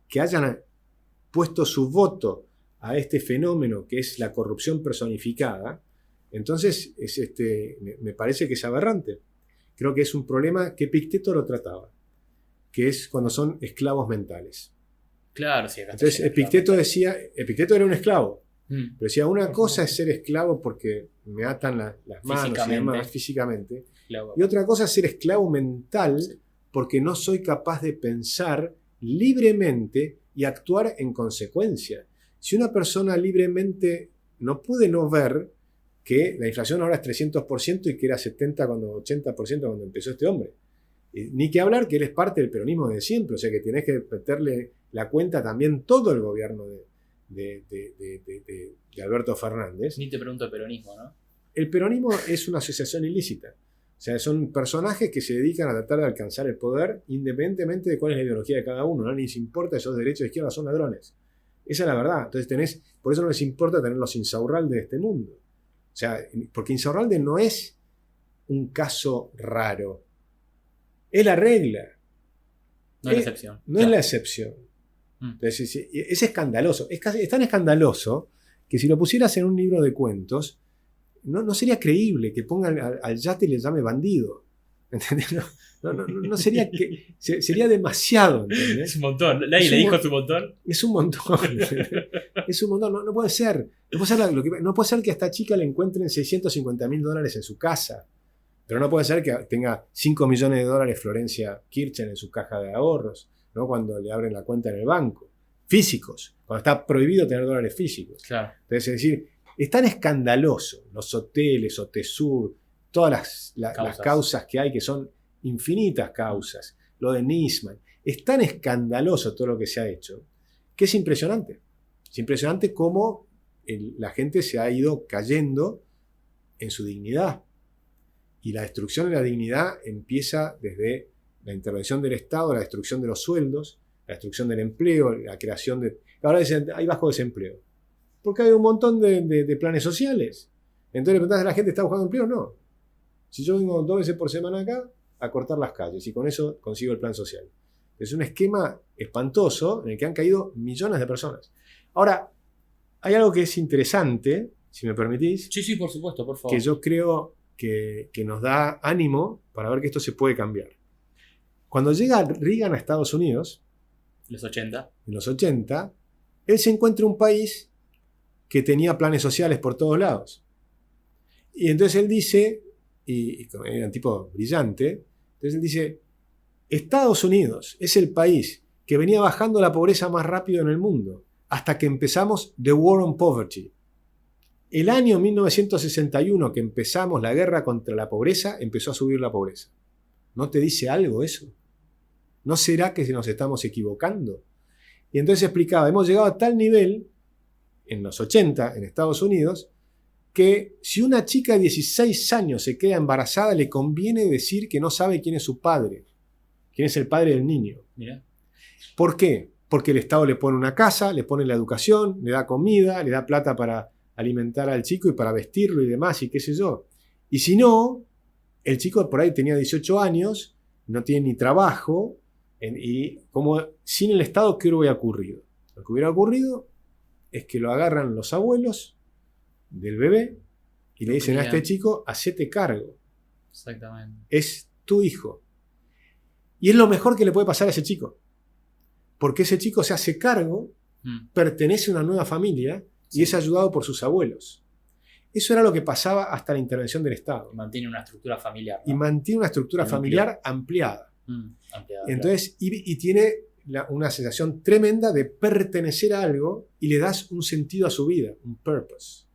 que hayan puesto su voto a este fenómeno que es la corrupción personificada. Entonces me parece que es aberrante. Creo que es un problema que Epicteto lo trataba, que es cuando son esclavos mentales. Claro, sí. Acá está Entonces lleno de Epicteto decía, Epicteto era un esclavo, clavos. pero decía, una cosa es ser esclavo porque me atan las manos y Físicamente. demás, físicamente, Claro. y otra cosa es ser esclavo mental Sí. porque no soy capaz de pensar libremente y actuar en consecuencia. Si una persona libremente no puede no ver que la inflación ahora es 300% y que era 80% cuando empezó este hombre. Ni que hablar que él es parte del peronismo de siempre, o sea que tenés que meterle la cuenta también todo el gobierno de Alberto Fernández. Ni te pregunto el peronismo, ¿no? El peronismo es una asociación ilícita. O sea, son personajes que se dedican a tratar de alcanzar el poder independientemente de cuál es la ideología de cada uno. No les importa si sos de derecha o de izquierda, son ladrones. Esa es la verdad. Entonces por eso no les importa tener los Insaurralde de este mundo. O sea, porque Insaurralde no es un caso raro. Es la regla. No es la excepción. No es la excepción. Mm. Entonces, es escandaloso. Es tan escandaloso que si lo pusieras en un libro de cuentos, no sería creíble que pongan al yate y le llame bandido. ¿Entendés? No sería que. Sería demasiado. ¿Entendés? Es un montón. Nadie Es le un dijo mon- su montón. Es un montón. Es un montón. No puede ser. No puede ser que a esta chica le encuentren $650.000 en su casa. Pero no puede ser que tenga $5 millones Florencia Kirchner en su caja de ahorros, ¿no? Cuando le abren la cuenta en el banco. Físicos. Cuando está prohibido tener dólares físicos. Claro. Entonces, es decir, es tan escandaloso los hoteles, Otesur, todas las causas que hay, que son infinitas causas, lo de Nisman, es tan escandaloso todo lo que se ha hecho, que es impresionante. Es impresionante cómo la gente se ha ido cayendo en su dignidad. Y la destrucción de la dignidad empieza desde la intervención del Estado, la destrucción de los sueldos, la destrucción del empleo, la creación de... Ahora dicen, hay bajo desempleo. Porque hay un montón de planes sociales. Entonces le preguntás a la gente, ¿está buscando empleo? No. Si yo vengo 2 veces por semana acá a cortar las calles y con eso consigo el plan social. Es un esquema espantoso en el que han caído millones de personas. Ahora, hay algo que es interesante, si me permitís, Sí, por supuesto, por favor. que yo creo que nos da ánimo para ver que esto se puede cambiar. Cuando llega Reagan a Estados Unidos, Los 80. en los 80, él se encuentra un país que tenía planes sociales por todos lados. Y entonces él dice, y era un tipo brillante, entonces él dice, Estados Unidos es el país que venía bajando la pobreza más rápido en el mundo, hasta que empezamos The War on Poverty. El año 1961 que empezamos la guerra contra la pobreza, empezó a subir la pobreza. ¿No te dice algo eso? ¿No será que nos estamos equivocando? Y entonces explicaba, hemos llegado a tal nivel, en los 80, en Estados Unidos, que si una chica de 16 años se queda embarazada, le conviene decir que no sabe quién es su padre, quién es el padre del niño. Mira. ¿Por qué? Porque el Estado le pone una casa, le pone la educación, le da comida, le da plata para alimentar al chico y para vestirlo y demás, y qué sé yo. Y si no, el chico por ahí tenía 18 años, no tiene ni trabajo, y como sin el Estado, ¿qué hubiera ocurrido? Lo que hubiera ocurrido es que lo agarran los abuelos del bebé y le dicen a este chico, hacete cargo. Exactamente. Es tu hijo. Y es lo mejor que le puede pasar a ese chico. Porque ese chico se hace cargo, pertenece a una nueva familia y es ayudado por sus abuelos. Eso era lo que pasaba hasta la intervención del Estado. Mantiene una estructura familiar, ¿no? Y mantiene una estructura familiar ampliada. Ampliada, Entonces, y tiene una sensación tremenda de pertenecer a algo y le das un sentido a su vida, un purpose.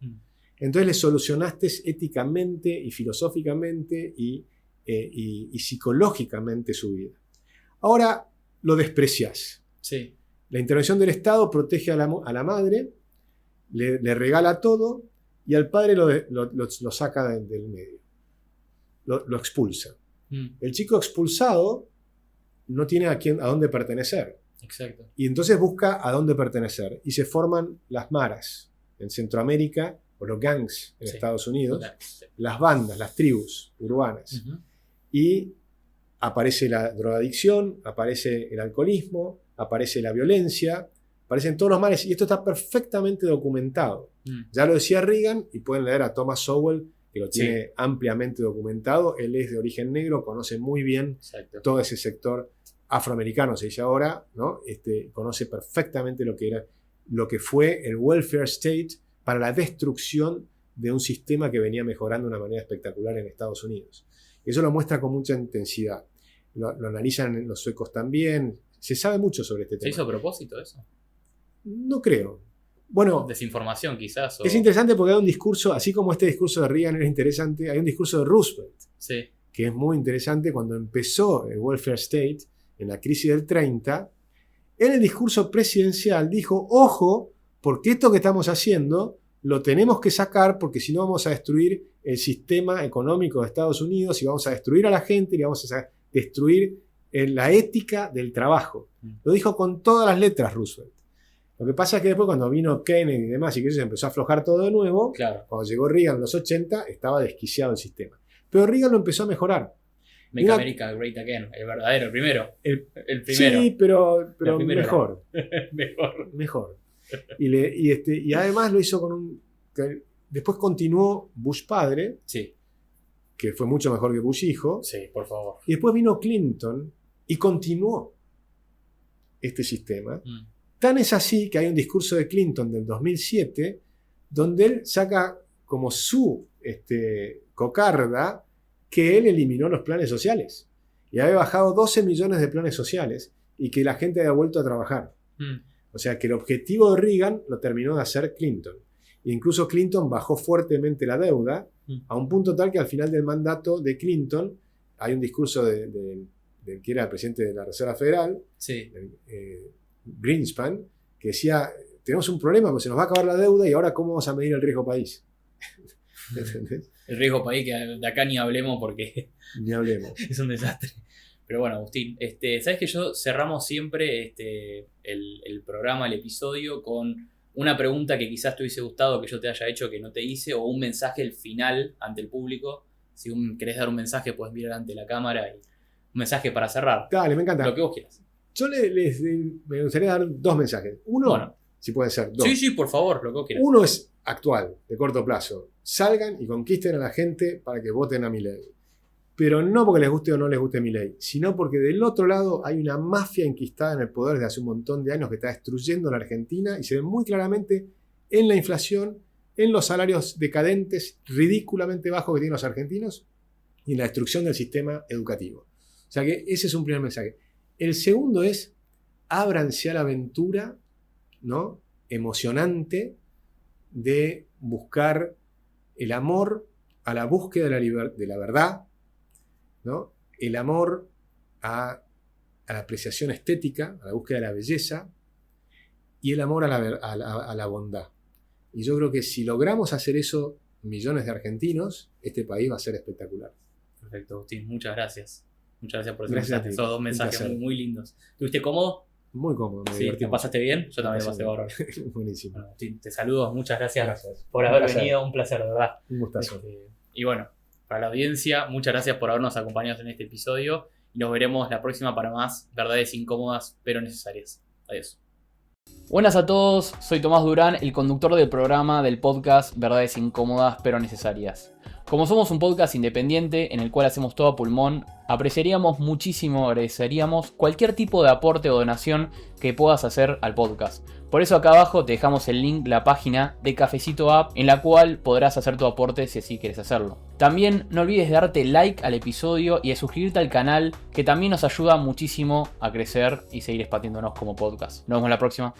Entonces le solucionaste éticamente y filosóficamente y psicológicamente su vida. Ahora lo desprecias. Sí. La intervención del Estado protege a la madre, le regala todo y al padre lo saca del medio. Lo expulsa. El chico expulsado no tiene a dónde pertenecer. Exacto. Y entonces busca a dónde pertenecer. Y se forman las maras en Centroamérica, o los gangs en Estados Unidos, las bandas, las tribus urbanas. Y aparece la drogadicción, aparece el alcoholismo, aparece la violencia, aparecen todos los males. Y esto está perfectamente documentado. Ya lo decía Reagan, y pueden leer a Thomas Sowell, que lo tiene ampliamente documentado. Él es de origen negro, conoce muy bien todo ese sector afroamericano, se dice ahora, ¿no? Conoce perfectamente lo que fue el welfare state para la destrucción de un sistema que venía mejorando de una manera espectacular en Estados Unidos. Eso lo muestra con mucha intensidad. Lo analizan los suecos también. Se sabe mucho sobre este tema. ¿Se hizo a propósito eso? No creo. Bueno, desinformación quizás. Es interesante porque hay un discurso, así como este discurso de Reagan era interesante, hay un discurso de Roosevelt, que es muy interesante cuando empezó el welfare state en la crisis del 30. En el discurso presidencial dijo, ojo, porque esto que estamos haciendo lo tenemos que sacar porque si no vamos a destruir el sistema económico de Estados Unidos y vamos a destruir a la gente y vamos a destruir la ética del trabajo. Lo dijo con todas las letras Roosevelt. Lo que pasa es que después cuando vino Kennedy y demás y que se empezó a aflojar todo de nuevo, cuando llegó Reagan en los 80 estaba desquiciado el sistema. Pero Reagan lo empezó a mejorar. Make America Great Again, el verdadero, el primero. El primero. Sí, pero mejor. Mejor. Y además lo hizo después continuó Bush padre, que fue mucho mejor que Bush hijo. Sí, por favor. Y después vino Clinton y continuó este sistema. Tan es así que hay un discurso de Clinton del 2007 donde él saca como su cocarda que él eliminó los planes sociales y había bajado 12 millones de planes sociales y que la gente había vuelto a trabajar. O sea que el objetivo de Reagan lo terminó de hacer Clinton. E incluso Clinton bajó fuertemente la deuda a un punto tal que al final del mandato de Clinton hay un discurso de que era el presidente de la Reserva Federal, Greenspan, que decía, tenemos un problema porque se nos va a acabar la deuda y ahora ¿cómo vamos a medir el riesgo país? ¿Entendés? El riesgo país, que de acá ni hablemos porque ni hablemos. Es un desastre. Pero bueno, Agustín, sabes que yo cerramos siempre el programa, el episodio, con una pregunta que quizás te hubiese gustado que yo te haya hecho que no te hice, o un mensaje al final ante el público. Si querés dar un mensaje, puedes mirar ante la cámara y un mensaje para cerrar. Dale, me encanta. Lo que vos quieras. Yo me gustaría dar dos mensajes. Uno, si pueden ser dos. Sí, por favor, lo que vos quieras. Uno es actual, de corto plazo. Salgan y conquisten a la gente para que voten a Milei. Pero no porque les guste o no les guste Milei, sino porque del otro lado hay una mafia enquistada en el poder desde hace un montón de años que está destruyendo la Argentina y se ve muy claramente en la inflación, en los salarios decadentes, ridículamente bajos que tienen los argentinos y en la destrucción del sistema educativo. O sea que ese es un primer mensaje. El segundo es, ábranse a la aventura, ¿no?, emocionante de buscar el amor a la búsqueda de la verdad, ¿no?, el amor a la apreciación estética, a la búsqueda de la belleza y el amor a la bondad. Y yo creo que si logramos hacer eso millones de argentinos, este país va a ser espectacular. Perfecto, Agustín, muchas gracias. Muchas gracias por esos dos mensajes muy lindos. ¿Estuviste cómodo? Muy cómodo. Sí, ¿te pasaste bien? Yo también me pasé bárbaro. Buenísimo. Bueno, Agustín, te saludo. Muchas gracias por haber venido. Un placer, de verdad. Un gustazo. Y bueno, para la audiencia, muchas gracias por habernos acompañado en este episodio. Y nos veremos la próxima para más verdades incómodas pero necesarias. Adiós. Buenas a todos, soy Tomás Durán, el conductor del programa del podcast Verdades Incómodas pero Necesarias. Como somos un podcast independiente en el cual hacemos todo a pulmón, apreciaríamos muchísimo, agradeceríamos cualquier tipo de aporte o donación que puedas hacer al podcast. Por eso acá abajo te dejamos el link, la página de Cafecito App, en la cual podrás hacer tu aporte si así quieres hacerlo. También no olvides de darte like al episodio y de suscribirte al canal, que también nos ayuda muchísimo a crecer y seguir expandiéndonos como podcast. Nos vemos la próxima.